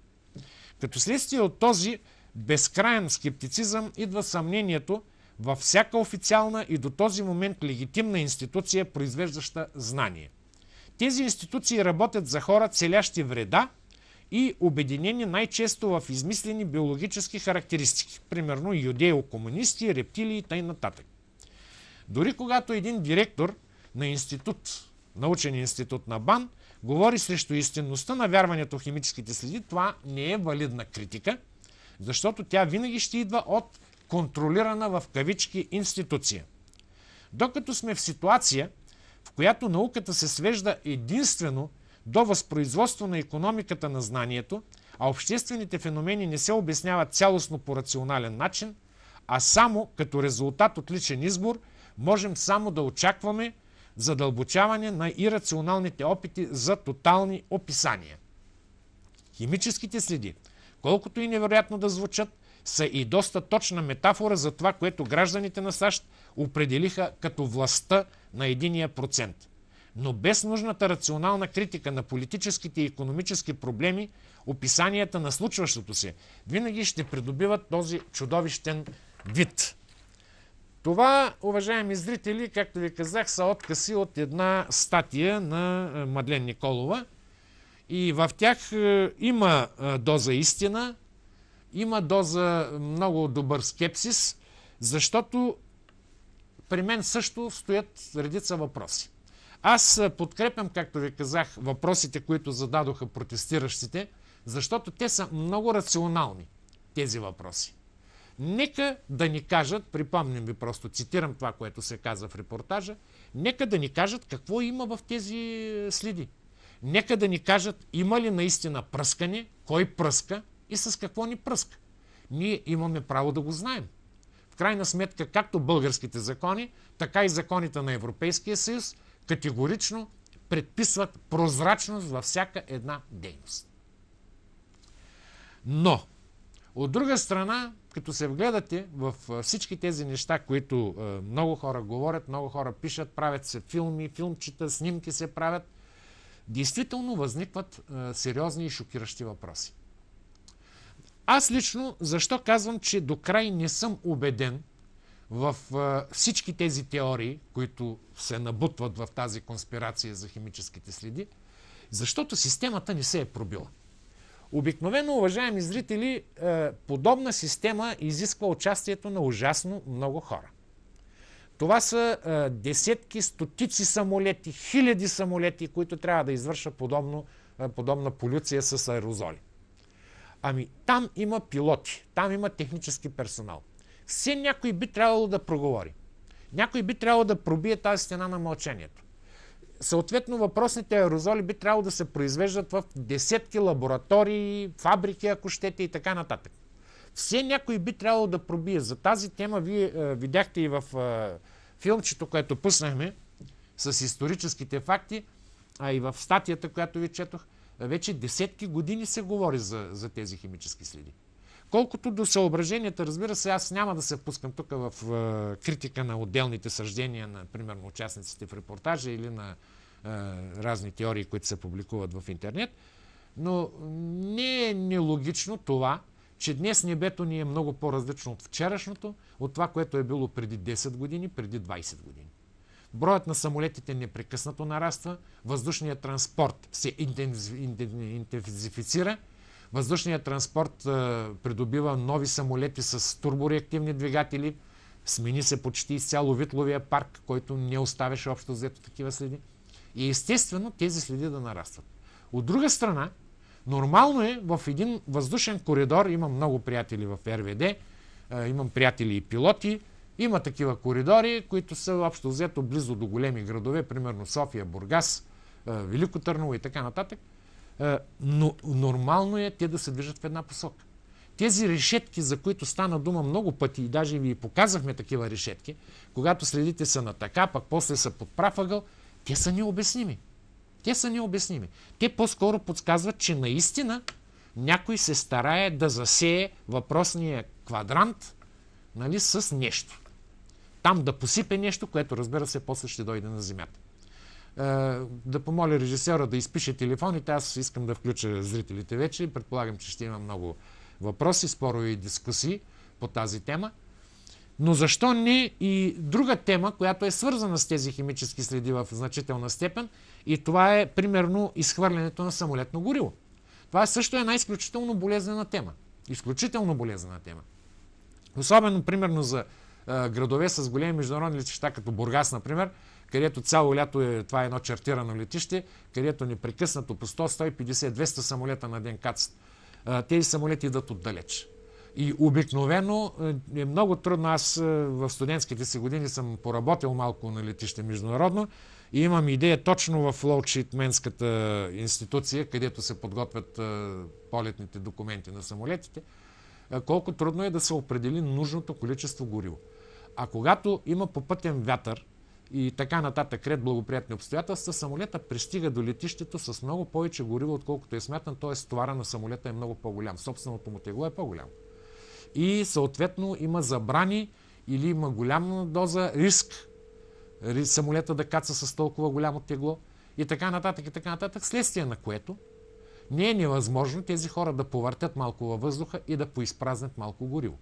Като следствие от този безкрайен скептицизъм идва съмнението във всяка официална и до този момент легитимна институция, произвеждаща знание. Тези институции работят за хора, целящи вреда и обединени най-често в измислени биологически характеристики, примерно юдео-комунисти, рептилии и т.н. Дори когато един директор на институт, научен институт на БАН, говори срещу истинността на вярването в химическите следи, това не е валидна критика, защото тя винаги ще идва от контролирана в кавички институция. Докато сме в ситуация, в която науката се свежда единствено до възпроизводство на икономиката на знанието, а обществените феномени не се обясняват цялостно по рационален начин, а само като резултат от личен избор, можем само да очакваме задълбочаване на ирационалните опити за тотални описания. Химическите следи, колкото и невероятно да звучат, са и доста точна метафора за това, което гражданите на САЩ определиха като властта на 1%. Но без нужната рационална критика на политическите и икономически проблеми, описанията на случващото се винаги ще придобиват този чудовищен вид. Това, уважаеми зрители, както ви казах, са откъси от една статия на Мадлен Николова. И в тях има доза истина, има доза много добър скепсис, защото при мен също стоят редица въпроси. Аз подкрепям, както ви казах, въпросите, които зададоха протестиращите, защото те са много рационални, тези въпроси. Нека да ни кажат, припомням ви, просто цитирам това, което се каза в репортажа, нека да ни кажат какво има в тези следи. Нека да ни кажат има ли наистина пръскане, кой пръска и с какво ни пръска. Ние имаме право да го знаем. В крайна сметка, както българските закони, така и законите на Европейския съюз категорично предписват прозрачност във всяка една дейност. Но, от друга страна, като се вгледате в всички тези неща, които много хора говорят, много хора пишат, правят се филми, филмчета, снимки се правят, действително възникват сериозни и шокиращи въпроси. Аз лично, защо казвам, че до край не съм убеден в всички тези теории, които се набутват в тази конспирация за химическите следи, защото системата не се е пробила. Обикновено, уважаеми зрители, подобна система изисква участието на ужасно много хора. Това са десетки, стотици самолети, хиляди самолети, които трябва да извършат подобна полюция с аерозоли. Ами там има пилоти, там има технически персонал. Все някой би трябвало да проговори. Някой би трябвало да пробие тази стена на мълчанието. Съответно, въпросните аерозоли би трябвало да се произвеждат в десетки лаборатории, фабрики, ако щете, и така нататък. Все някой би трябвало да пробие. За тази тема вие видяхте и в филмчето, което пуснахме с историческите факти, а и в статията, която ви четох, вече десетки години се говори за тези химически следи. Колкото до съображенията, разбира се, аз няма да се впускам тук в критика на отделните съждения на, примерно, участниците в репортажа или на разни теории, които се публикуват в интернет, но не е нелогично това, че днес небето ни е много по-различно от вчерашното, от това, което е било преди 10 години, преди 20 години. Броят на самолетите непрекъснато нараства, въздушният транспорт се интензифицира, въздушният транспорт придобива нови самолети с турбореактивни двигатели, смени се почти изцяло Витловия парк, който не оставяше общо взето такива следи. И естествено тези следи да нарастват. От друга страна, нормално е в един въздушен коридор, имам много приятели в РВД, имам приятели и пилоти, има такива коридори, които са общо взето близо до големи градове, примерно София, Бургас, Велико Търново и така нататък. Но нормално е те да се движат в една посока. Тези решетки, за които стана дума много пъти и даже ви показахме такива решетки, когато следите са на така, пък после са под прав ъгъл, те са необясними. Те са необясними. Те по-скоро подсказват, че наистина някой се старае да засее въпросния квадрант, нали, с нещо. Там да посипе нещо, което, разбира се, после ще дойде на земята. Да помоля режисьора да изпише телефоните. Аз искам да включа зрителите вече. Предполагам, че ще има много въпроси, спорове и дискусии по тази тема. Но защо не и друга тема, която е свързана с тези химически следи в значителна степен, и това е, примерно, изхвърлянето на самолетно гориво. Това също е една изключително болезнена тема. Изключително болезнена тема. Особено, примерно, за градове с големи международни летища, като Бургас, например, където цяло лято това е едно чартирано летище, където непрекъснато по 100, 150, 200 самолета на ден кацат. Тези самолети идват отдалеч. И обикновено е много трудно. Аз в студентските си години съм поработил малко на летище международно и имам идея точно в Лоучитменската институция, където се подготвят полетните документи на самолетите, колко трудно е да се определи нужното количество гориво. А когато има попътен вятър и така нататък ред благоприятни обстоятелства, самолета пристига до летището с много повече гориво, отколкото е смятан, т.е. товара на самолета е много по-голям. Собственото му тегло е по-голямо. и съответно има забрани или има голяма доза риск самолета да каца с толкова голямо тегло и така нататък, следствие на което не е невъзможно тези хора да повъртят малко във въздуха и да поизпразнят малко гориво.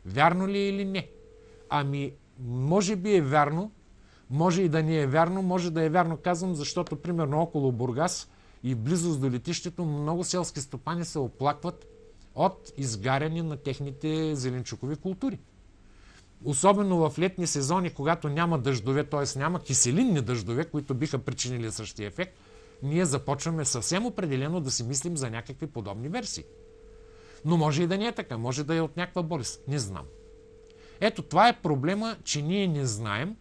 Вярно ли или не? Ами, може би е вярно, може и да не е вярно, може да е вярно, казвам, защото примерно около Бургас и в близост до летището много селски стопани се оплакват от изгаряне на техните зеленчукови култури. Особено в летни сезони, когато няма дъждове, т.е. няма киселинни дъждове, които биха причинили същия ефект, ние започваме съвсем определено да си мислим за някакви подобни версии. Но може и да не е така, може да е от някаква болест. Не знам. Ето, това е проблема, че ние не знаем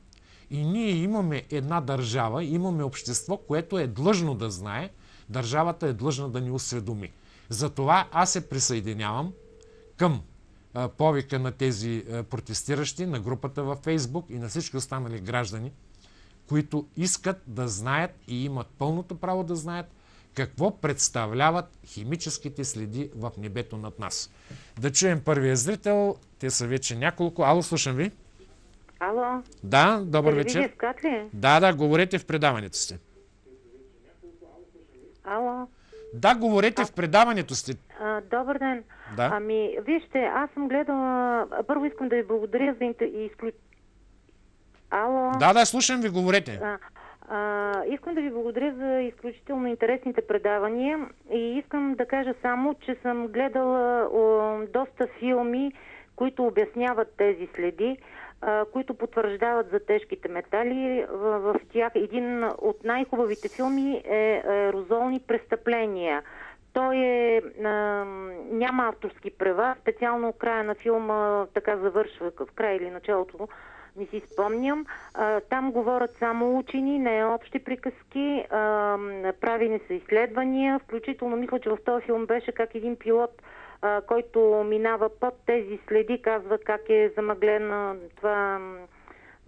и ние имаме една държава, имаме общество, което е длъжно да знае, държавата е длъжна да ни осведоми. Затова аз се присъединявам към повика на тези протестиращи, на групата във Фейсбук и на всички останали граждани, които искат да знаят и имат пълното право да знаят какво представляват химическите следи в небето над нас. Да чуем първия зрител, те са вече няколко. Ало, слушам ви. Ало. Да, добър вечер. Да, говорете в предаването сте. Ало. Да, говорете в предаването сте. Добър ден. Да. Ами, вижте, аз съм гледала... Първо искам да ви благодаря за Ало. Да, слушам ви, говорете. Искам да ви благодаря за изключително интересните предавания и искам да кажа само, че съм гледала доста филми, които обясняват тези следи, които потвърждават за тежките метали. В тях един от най-хубавите филми е "Аерозолни престъпления". Той няма авторски права, специално края на филма така завършва, в края или началото, не си спомням. Там говорят само учени, не общи приказки, правени са изследвания, включително мисля, че в този филм беше как един пилот, който минава под тези следи, казва как е замъглен това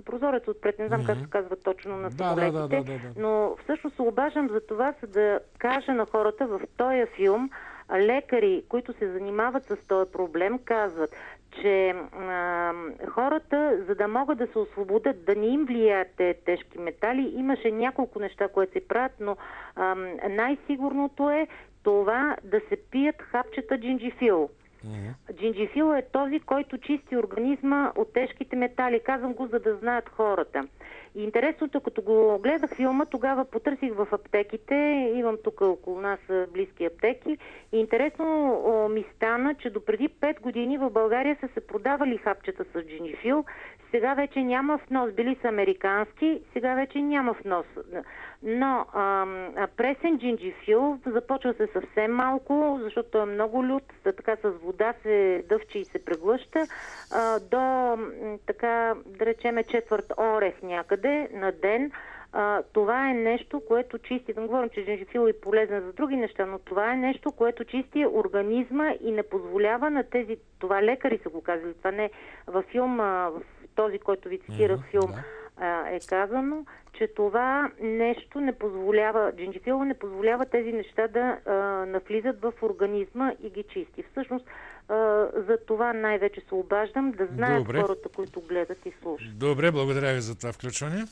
прозорец отпред, не знам как се казва точно на самолетите, но всъщност се обаждам за това, за да кажа на хората в този филм, лекари, които се занимават с този проблем, казват, че хората, за да могат да се освободят, да не им влияят тези тежки метали, имаше няколко неща, които се правят, но най-сигурното е това да се пият хапчета джинджифил. Джинджифил е този, който чисти организма от тежките метали. Казвам го, за да знаят хората. И интересното, като го гледах филма, тогава потърсих в аптеките, имам тук около нас близки аптеки, и интересно ми стана, че допреди 5 години в България са се продавали хапчета с джинджифил, сега вече няма внос, били са американски, сега вече няма внос. Но пресен джинджифил започва се съвсем малко, защото е много лют, така с вода се дъвче и се преглъща, до така, да речеме, четвърт орех някъде на ден. Това е нещо, което чисти, да говорим, че джинджифил е полезен за други неща, но това е нещо, което чисти организма и не позволява на тези, това лекари са го казали, това не във филма, в този, който ви цитирах филм, е казано, че това нещо не позволява, джинджифила не позволява тези неща да навлизат в организма и ги чисти. Всъщност, за това най-вече се обаждам, да знаят хората, които гледат и слушат. Добре, благодаря ви за това включване.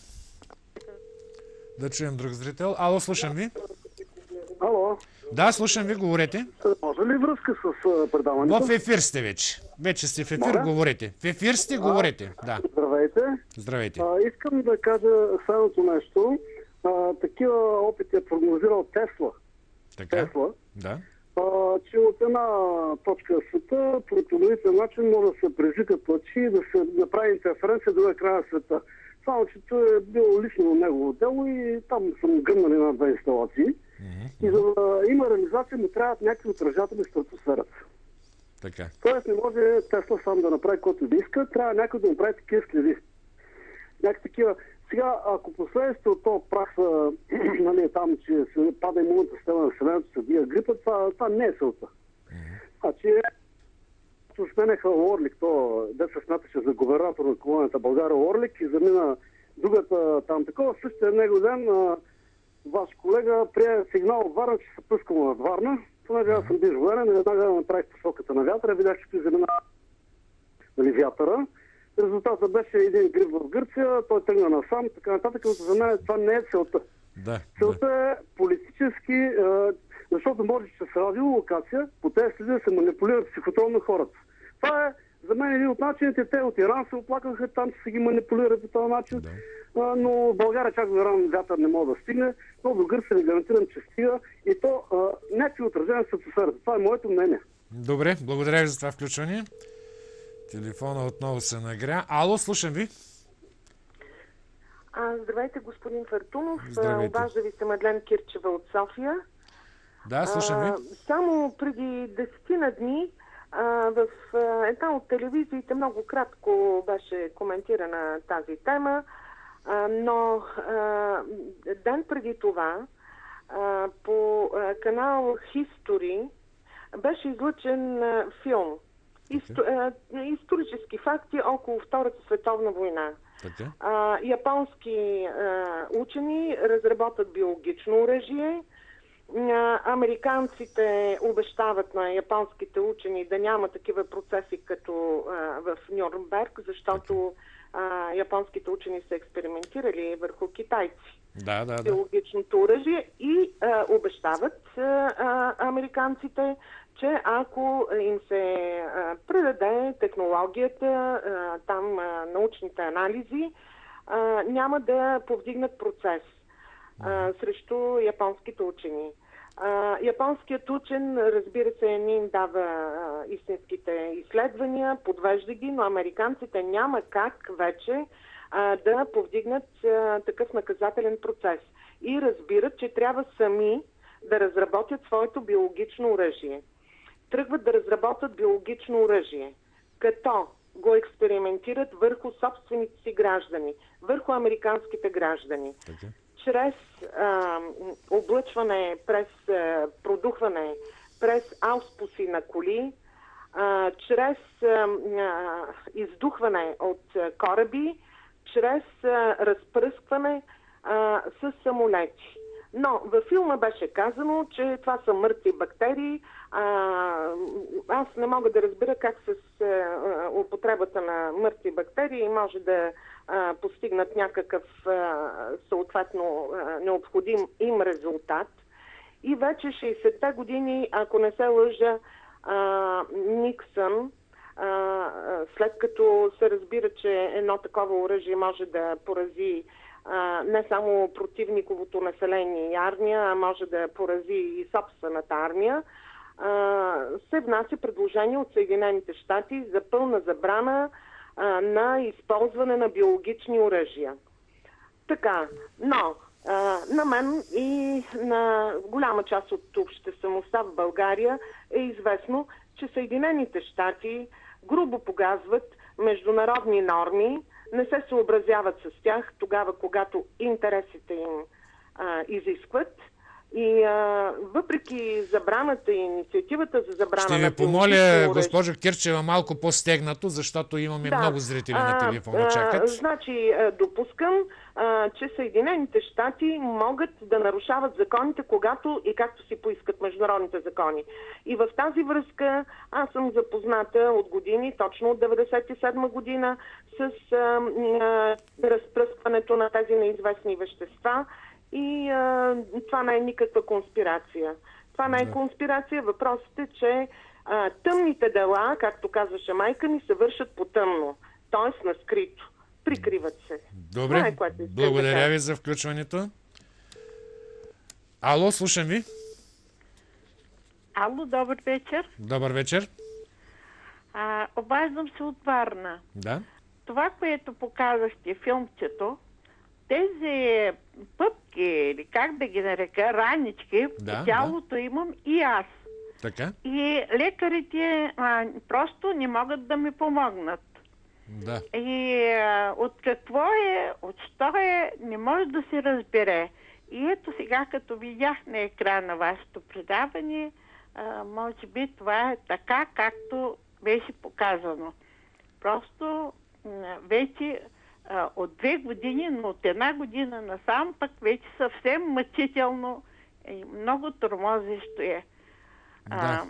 Да чуем друг зрител. Ало, слушам ви. Ало. Да, слушам ви, говорете. Може ли връзка с предаването? В ефир сте вече. Вече сте в ефир, говорете. В ефир сте, говорете. Да. Здравейте. Здравейте. Искам да кажа следното нещо. Такива опити е прогнозирал Тесла. Така? Тесла. Да. Че от една точка в света по теоретичен начин може да се прежикат лъчи и да се направи интерференция до края на света. Само, че той е бил лично негово дело и там съм гръмнали на 2 инсталации. И за да има реализация, му трябват някакви отражатели в стратосферата. Така. Тоест не може Тесла сам да направи каквото да иска, трябва някой да направи такива следи. Някакви такива. Сега, ако последствие от този прах са, нали, там, че се пада имунната система на населението, се бия грипа, това не е целта. Значи, сменяха Орлик, то де се смяташе за губернатор на колонията България Орлик и замина другата там такова. Същия него ден ваш колега прие сигнал от Варна, че се пускало над Варна. Понеже аз съм биш военен, веднага направих посоката на вятъра, видях, че замина вятъра. Резултатът беше един гриб в Гърция, той тръгна насам, така нататък. За мен това не е целта. Целта е политически, защото може, че с радиолокация по тези следи да се манипулират психотронно хората. Това е за мен един от начините. Те от Иран се оплакаха там, че се ги манипулират по този начин. Но в България чак до Иран вятър не може да стигне, но до Гърция ви гарантирам, че стига и то някакви отражения са по сферата. Това е моето мнение. Добре, благодаря ви за това включване. Телефона отново се нагря. Ало, слушам ви. Здравейте, господин Фартунов. Здравейте. Обажда ви се Мадлен Кирчева от София. Да, слушам ви. Само преди 10 дни в една от телевизиите много кратко беше коментирана тази тема, но ден преди това по канал History беше излъчен филм. Исторически факти около Втората световна война. Японски учени разработват биологично оръжие. Американците обещават на японските учени да няма такива процеси като в Нюрнберг, защото японските учени са експериментирали върху китайци. Биологичното оръжие и обещават американците, че ако им се предаде технологията, там научните анализи, няма да повдигнат процес срещу японските учени. Японският учен, разбира се, не им дава истинските изследвания, подвежда ги, но американците няма как вече да повдигнат такъв наказателен процес. И разбират, че трябва сами да разработят своето биологично оръжие. Тръгват да разработят биологично оръжие, като го експериментират върху собствените си граждани, върху американските граждани. Чрез облъчване, през продухване, през ауспуси на коли, чрез издухване от кораби, чрез разпръскване с самолети. Но във филма беше казано, че това са мъртви бактерии. Аз не мога да разбера как с употребата на мъртви бактерии може да постигнат някакъв съответно необходим им резултат. И вече 60-те години, ако не се лъжа, Никсън, след като се разбира, че едно такова оръжие може да порази не само противниковото население и армия, а може да порази и собствената армия, се внася предложение от Съединените щати за пълна забрана на използване на биологични оръжия. Така, но на мен и на голяма част от обществеността в България е известно, че Съединените щати грубо погазват международни норми, не се съобразяват с тях тогава, когато интересите им изискват. И въпреки забраната и инициативата за забрана... Ще ви помоля, госпожо Кирчева, малко по-стегнато, защото имаме много зрители на телефона чакат. Значи, допускам, че Съединените щати могат да нарушават законите, когато и както си поискат международните закони. И в тази връзка аз съм запозната от години, точно от 1997 година, с разпръскването на тези неизвестни вещества. И това не е никаква конспирация. Това не е конспирация. Въпросът е, че тъмните дела, както казваше майка ми, се вършат по тъмно. Т.е. на скрито. Прикриват се. Добре, благодаря ви за включването. Ало, слушам ви. Ало, добър вечер. Добър вечер. Обаждам се от Варна. Да. Това, което показахте, филмчето, тези пъпки, или как да ги нарека, ранички, по тялото имам и аз. Така. И лекарите просто не могат да ми помогнат. Да. И от какво е, от що е, не може да се разбере. И ето сега, като видях на екрана вашето предаване, може би това е така, както беше показано. Просто вече от 2 години, но от 1 година насам пък вече съвсем мъчително и много тормозещо е. Да.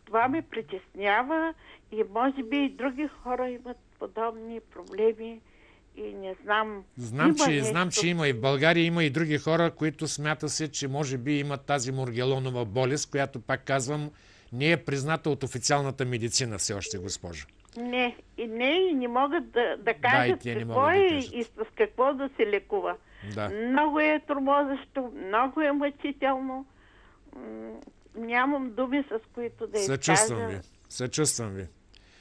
Това ме притеснява и може би и други хора имат подобни проблеми и не знам. Знам, че има и в България има и други хора, които смята се, че може би имат тази моргелонова болест, която, пак казвам, не е призната от официалната медицина все още, госпожо. И не могат да кажат какво е и с какво да се лекува. Да. Много е тормозащо, много е мъчително. Нямам думи, с които да изкажа. Съчувствам ви.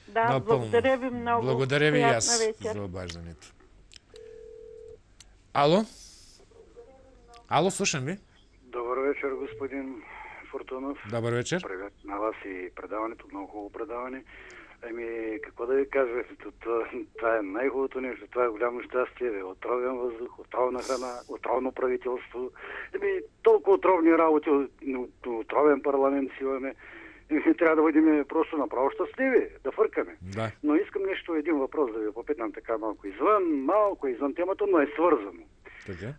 Да, напълно. Благодаря ви много. Благодаря ви и аз за обаждането. Ало, слушам ви. Добър вечер, господин Фортунов. Добър вечер. Привет на вас и предаването, много хубаво предаване. Какво да ви кажа, това е най-хубавото нещо, това е голямо щастие, отровен въздух, отровна храна, отровно правителство, толкова отровни работи, отровен парламент си имаме. Трябва да бъдем просто направо щастливи, да фъркаме. Да. Но искам един въпрос да ви попитам така малко извън темата, но е свързано. Така.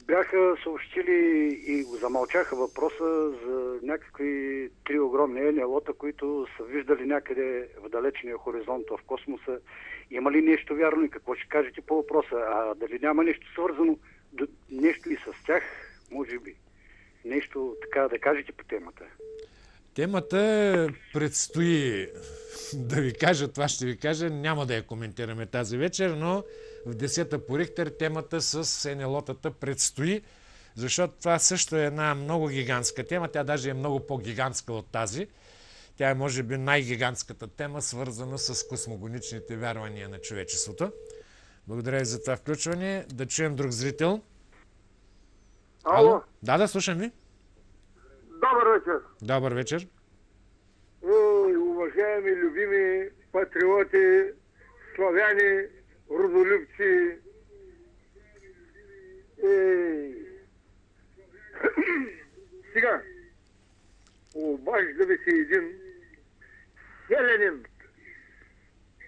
Бяха съобщили и замълчаха въпроса за някакви 3 огромни НЛО-та, които са виждали някъде в далечния хоризонт в космоса. Има ли нещо вярно и какво ще кажете по въпроса? А дали няма нещо свързано, нещо и с тях, може би? Нещо така да кажете по темата? Темата предстои да ви кажа, това ще ви кажа, няма да я коментираме тази вечер, но в 10-та по Рихтер темата с НЛО-тата предстои, защото това също е една много гигантска тема, тя даже е много по-гигантска от тази. Тя е може би най-гигантската тема, свързана с космогоничните вярвания на човечеството. Благодаря ви за това включване. Да чуем друг зрител. Ало? Да, слушам ви. Добър вечер. Добър вечер. Уважаеми, любими патриоти, славяни, родолюбци. Сега, обажда ви се един селянин,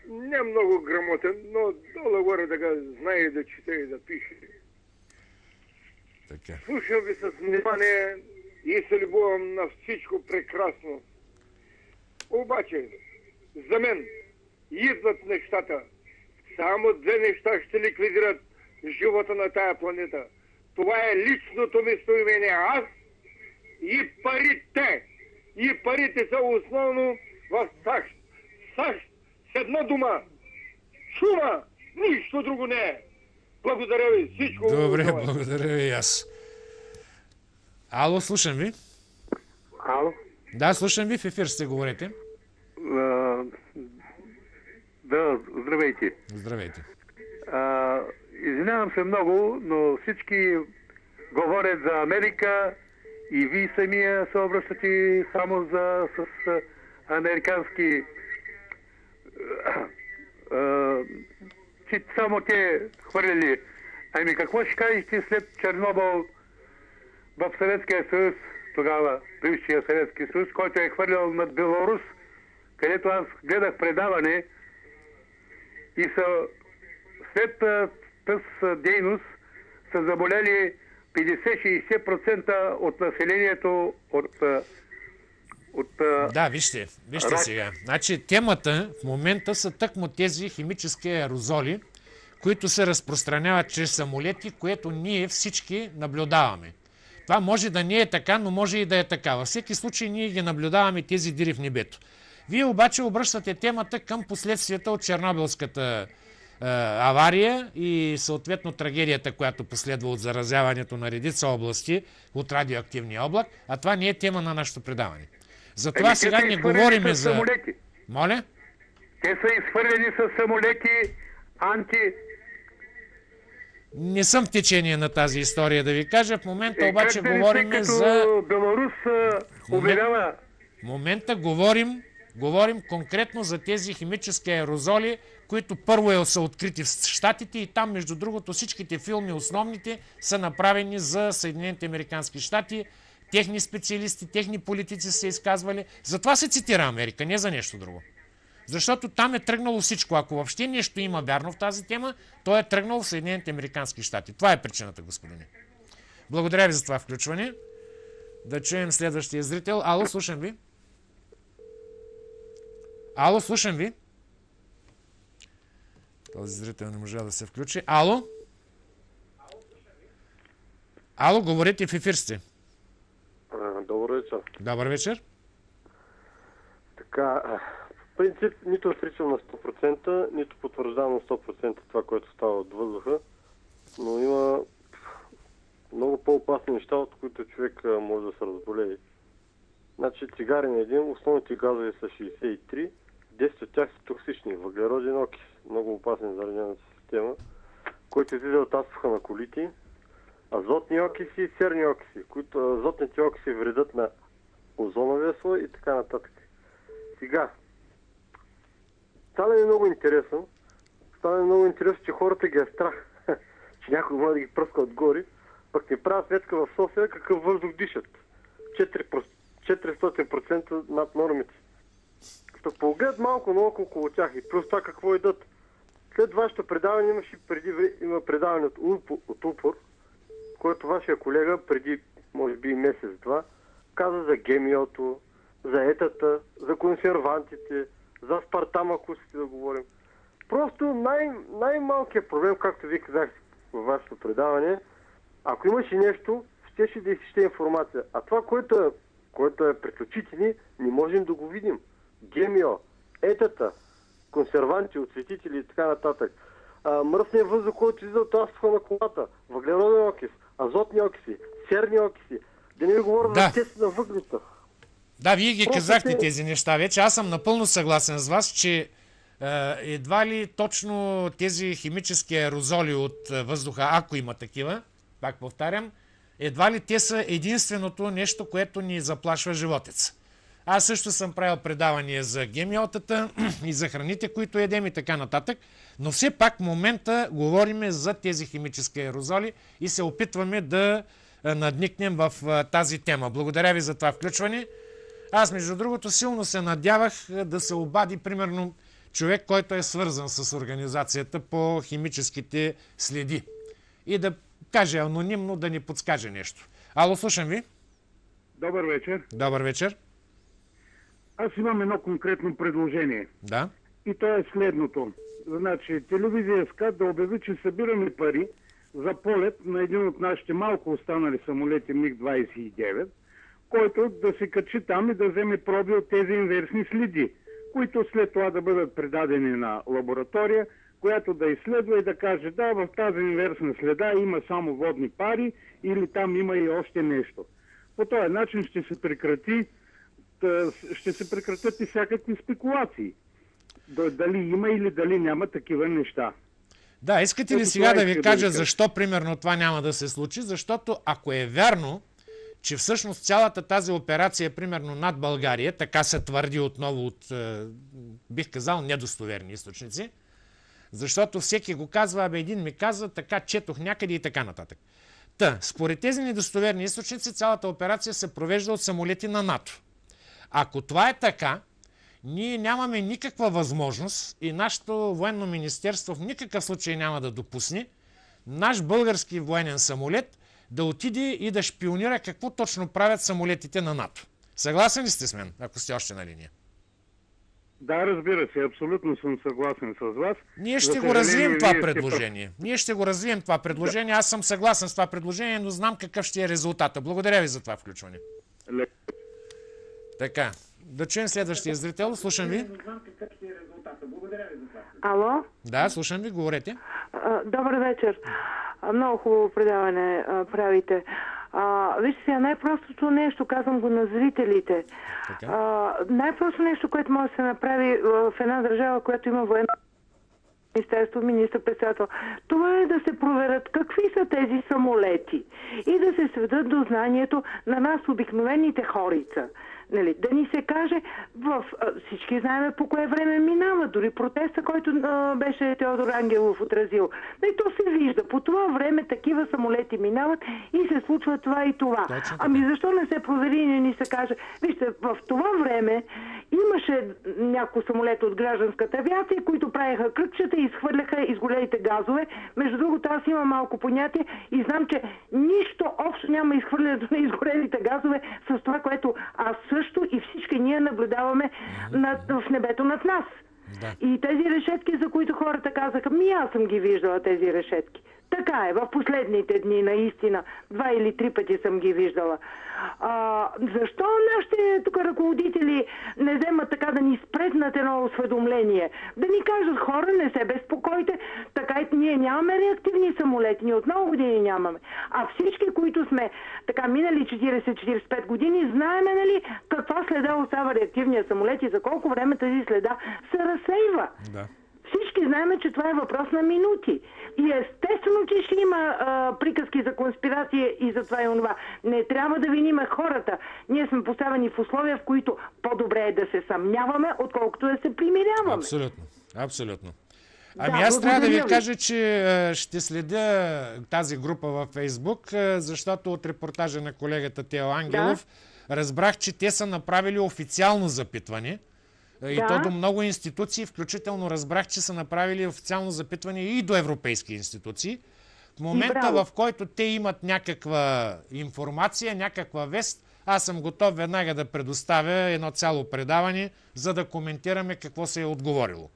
не много грамотен, но долу-горе да го знае да чете и да пише. Така. Слушам ви с внимание и се любувам на всичко прекрасно. Обаче, за мен идват нещата. Само 2 неща ще ликвидират живота на тая планета. Това е личното местоимение аз и парите. И парите са основно в САЩ. САЩ с една дума. Шума! Нищо друго не е. Благодаря ви. Всичко. Добре, благодаря ви и аз. Ало, слушам ви. Ало? Да, слушам ви, в ефир ще говорите. Да, здравейте. Здравейте. Извинявам се много, но всички говорят за Америка и вие самия се обръщате само с американски че само те хвърляли. Ами какво ще кажете след Чернобил в Съветския съюз, тогава бившия Съветски съюз, който е хвърлял над Беларус, където аз гледах предаване и след тази дейност са заболели 50-60% от населението от Да, вижте сега. Значи темата в момента са тъкмо тези химически аерозоли, които се разпространяват чрез самолети, което ние всички наблюдаваме. Това може да не е така, но може и да е така. Във всеки случай ние ги наблюдаваме тези дири в небето. Вие обаче обръщате темата към последствията от Чернобилската авария и съответно трагедията, която последва от заразяването на редица области от радиоактивния облак, а това не е тема на нашето предаване. Затова сега не говорим за... Самолети. Моля? Те са изхвърлени с самолети Не съм в течение на тази история да ви кажа. В момента обаче говорим за... Беларус обявява... В момента говорим конкретно за тези химически аерозоли, които първо са открити в Щатите и там, между другото, всичките филми, основните, са направени за Съединените американски щати. Техни специалисти, техни политици са изказвали. Затова се цитира Америка, не за нещо друго. Защото там е тръгнало всичко. Ако въобще нещо има вярно в тази тема, то е тръгнало в Съединените американски щати. Това е причината, господине. Благодаря ви за това включване. Да чуем следващия зрител. Ало, слушам ви. Ало, слушам ви. Този зрител не можа да се включи. Ало? Ало, говорите, в ефир сте. Добър вечер. Добър вечер. Така, в принцип, нито отричам на 100%, нито потвърждавам на 100% това, което става от въздуха, но има много по-опасни неща, от които човек може да се разболее. Значи, цигари на един, основните газове са 63, 10 от тях са токсични, въглероден окис, много опасен за нервната система, който излиза от асфалта на колите, азотни окиси и серни окиси, които азотните окиси вредят на озоновия слой и така нататък. Сега, стана ми много интересно, че хората ги е страх, че някой може да ги пръска отгоре, пък не правят сметка в София какъв въздух дишат. 400% над нормите. Като погледат малко наоколо около тях и плюс това какво едат. След вашето предаване има предаване от УПОР, който вашия колега преди, може би, месец-два, каза за ГМО-то, за етата, за консервантите, за аспартам, ако сте да говорим. Просто най-малкият проблем, както ви казахте във вашето предаване, ако имаше нещо, щеше да изсъще информация. А това, което е пред очите ни, не можем да го видим. ГМО, етата, консерванти, оцветители и така нататък. Мръсният въздух, който излиза от асфалта на колата, въглероден окис, азотни окиси, серни окиси. Да не ви говоря за естествена въглища. Да, вие ги казахте тези неща вече. Аз съм напълно съгласен с вас, че едва ли точно тези химически аерозоли от въздуха, ако има такива, пак повтарям, едва ли те са единственото нещо, което ни заплашва животеца. Аз също съм правил предавания за ГМО-тата и за храните, които едем и така нататък, но все пак в момента говорим за тези химически аерозоли и се опитваме да надникнем в тази тема. Благодаря ви за това включване. Аз, между другото, силно се надявах да се обади, примерно, човек, който е свързан с организацията по химическите следи и да каже анонимно, да ни подскаже нещо. Ало, слушам ви. Добър вечер. Добър вечер. Аз имам едно конкретно предложение. Да. И то е следното. Значи, телевизия СКА да обяви, че събираме пари за полет на един от нашите малко останали самолети МиГ-29, който да се качи там и да вземе проби от тези инверсни следи, които след това да бъдат предадени на лаборатория, която да изследва и да каже, да, в тази инверсна следа има само водни пари или там има и още нещо. По този начин ще се прекратят и всякакви спекулации. Дали има или дали няма такива неща. Да, искате ли сега да ви кажа защо примерно това няма да се случи? Защото ако е вярно, че всъщност цялата тази операция е примерно над България, така се твърди отново от, бих казал, недостоверни източници, защото всеки го казва, един ми казва, така четох някъде и така нататък. Според тези недостоверни източници, цялата операция се провежда от самолети на НАТО. Ако това е така, ние нямаме никаква възможност и нашето военно министерство в никакъв случай няма да допусне наш български военен самолет да отиде и да шпионира какво точно правят самолетите на НАТО. Съгласен ли сте с мен, ако сте още на линия? Да, разбира се, абсолютно съм съгласен с вас. Ние ще го развием това предложение. Ние ще го развием това предложение. Аз съм съгласен с това предложение, но знам какъв ще е резултата. Благодаря ви за това включване. Така, да чуем следващия зрител. Слушам ви. Ало? Да, слушам ви, говорете. Добър вечер. Много хубаво предаване правите. Вижте сега, най-простото нещо, казвам го на зрителите. Най-простото нещо, което може да се направи в една държава, която има военно министерство, министър-председател, това е да се проверят какви са тези самолети и да се сведат до знанието на нас, обикновените хорица. Нали, да ни се каже, всички знаем по кое време минава, дори протеста, който беше Теодор Ангелов отразил. И то се вижда. По това време такива самолети минават и се случва това и това. Ами защо не се провери и не ни се каже, вижте, в това време Имаше няколко самолета от гражданската авиация, които правеха кръгчета и изхвърляха изгорелите газове. Между другото, аз имам малко понятие и знам, че нищо общо няма изхвърлянето на изгорелите газове с това, което аз също и всички ние наблюдаваме в небето над нас. Да. И тези решетки, за които хората казаха, аз съм ги виждала тези решетки. Така е, в последните дни наистина 2 или 3 пъти съм ги виждала. Защо нашите тук ръководители не вземат така да ни спретнат едно осведомление? Да ни кажат, хора, не се безпокойте, така и ние нямаме реактивни самолети, ние от много години нямаме. А всички, които сме така минали 40-45 години, знаеме, нали, каква следа остава реактивния самолет и за колко време тази следа се разсейва. Да. Всички знаем, че това е въпрос на минути. И естествено, че ще има приказки за конспирация и за това и онова. Не трябва да виниме хората. Ние сме поставени в условия, в които по-добре е да се съмняваме, отколкото да се примиряваме. Абсолютно. Абсолютно. Ами аз трябва да ви кажа, че ще следя тази група във Фейсбук, защото от репортажа на колегата Тео Ангелов разбрах, че те са направили официално запитване. И то до много институции, включително разбрах, че са направили официално запитване и до европейски институции. В момента, в който те имат някаква информация, някаква вест, аз съм готов веднага да предоставя едно цяло предаване, за да коментираме какво се е отговорило.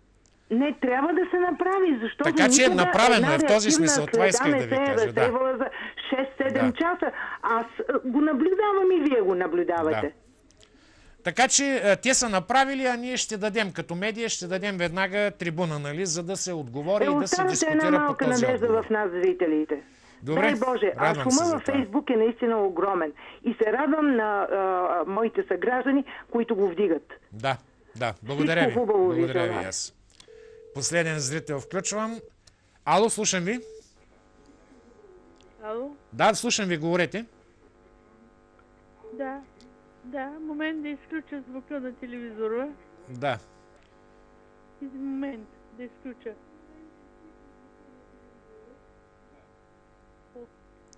Не, трябва да се направи, защото... Така че е направено, в този смисъл. Това исках да ви кажа. Да. За 6-7 часа. Аз го наблюдавам и вие го наблюдавате. Да. Така че те са направили, а ние ще дадем като медия, ще дадем веднага трибуна, нали, за да се отговори и да се дискутира една по малка този надежда отговор. в нас, зрителите. Добре, дай Боже, а шума във Фейсбук е наистина огромен. И се радвам на моите съграждани, които го вдигат. Да, благодаря ви. Благодаря ви аз. Последен зрител включвам. Ало, слушам ви. Ало? Да, слушам ви, говорете. Да, момент да изключа звука на телевизора. Да. Момент да изключа.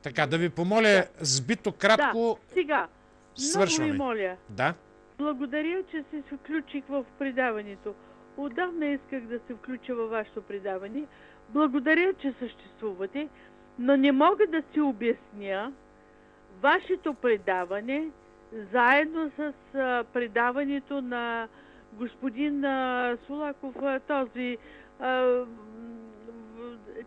Така, да ви помоля сбито кратко. Да, сега. Свършваме. Много ви моля. Да. Благодаря, че се включих в предаването. Отдавна исках да се включа във вашето предаване. Благодаря, че съществувате, но не мога да си обясня вашето предаване заедно с предаването на господин Солаков, този,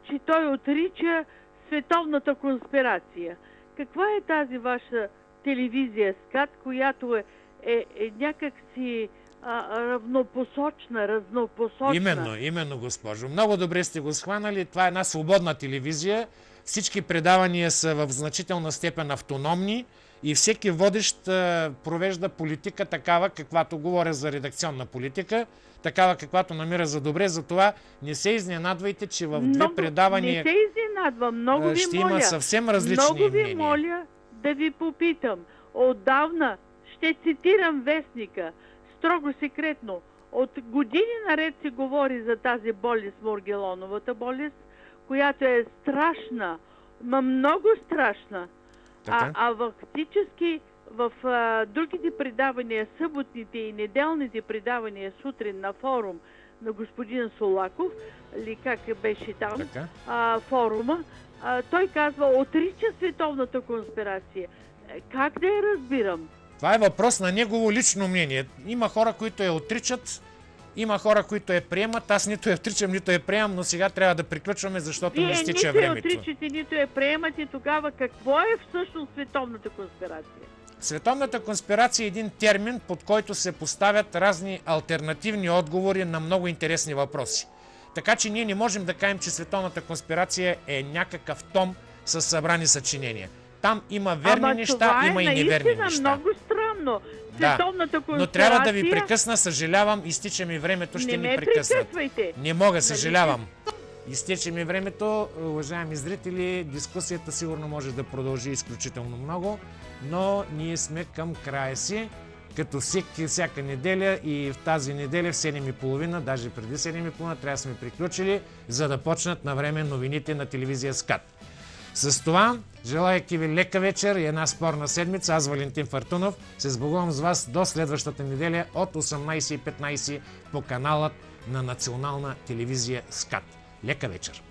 че той отрича световната конспирация. Каква е тази ваша телевизия СКАТ, която е някакси разнопосочна? Именно, госпожо. Много добре сте го схванали. Това е една свободна телевизия. Всички предавания са в значителна степен автономни и всеки водещ провежда политика такава, каквато говоря за редакционна политика, такава каквато намира за добре. Затова не се изненадвайте, че в две предавания не се изненадвам. Много ви ще моля, има съвсем различни мнения. Много ви моля да ви попитам. Отдавна ще цитирам вестника, строго секретно. От години наред се говори за тази болест, Моргелоновата болест, която е страшна, много страшна. Фактически в другите предавания, съботните и неделните предавания сутрин на форум на господин Солаков, или как беше там, форума, той казва, отрича световната конспирация. Как да я разбирам? Това е въпрос на негово лично мнение. Има хора, които я отричат, има хора, които я приемат. Аз нито я отричам, нито я приемам, но сега трябва да приключваме, защото не стича времето. Вие нито я отричате, нито я приемате. Тогава какво е всъщност световната конспирация? Световната конспирация е един термин, под който се поставят разни алтернативни отговори на много интересни въпроси. Така че ние не можем да кажем, че световната конспирация е някакъв том с събрани съчинения. Там има верни неща, има и неверни неща. Много странно. Да, но трябва да ви прекъсна, съжалявам, изтича ми времето, ще ми прекъснат. Не мога, съжалявам. Изтича ми времето, уважаеми зрители, дискусията сигурно може да продължи изключително много, но ние сме към края си, като всяка неделя и в тази неделя в 7:30, даже преди 7:30 трябва да сме приключили, за да почнат на време новините на телевизия СКАТ. С това, желаяки ви лека вечер и една спорна седмица, аз Валентин Фартунов се сбогувам с вас до следващата неделя от 18:15 по каналът на Национална телевизия СКАТ. Лека вечер!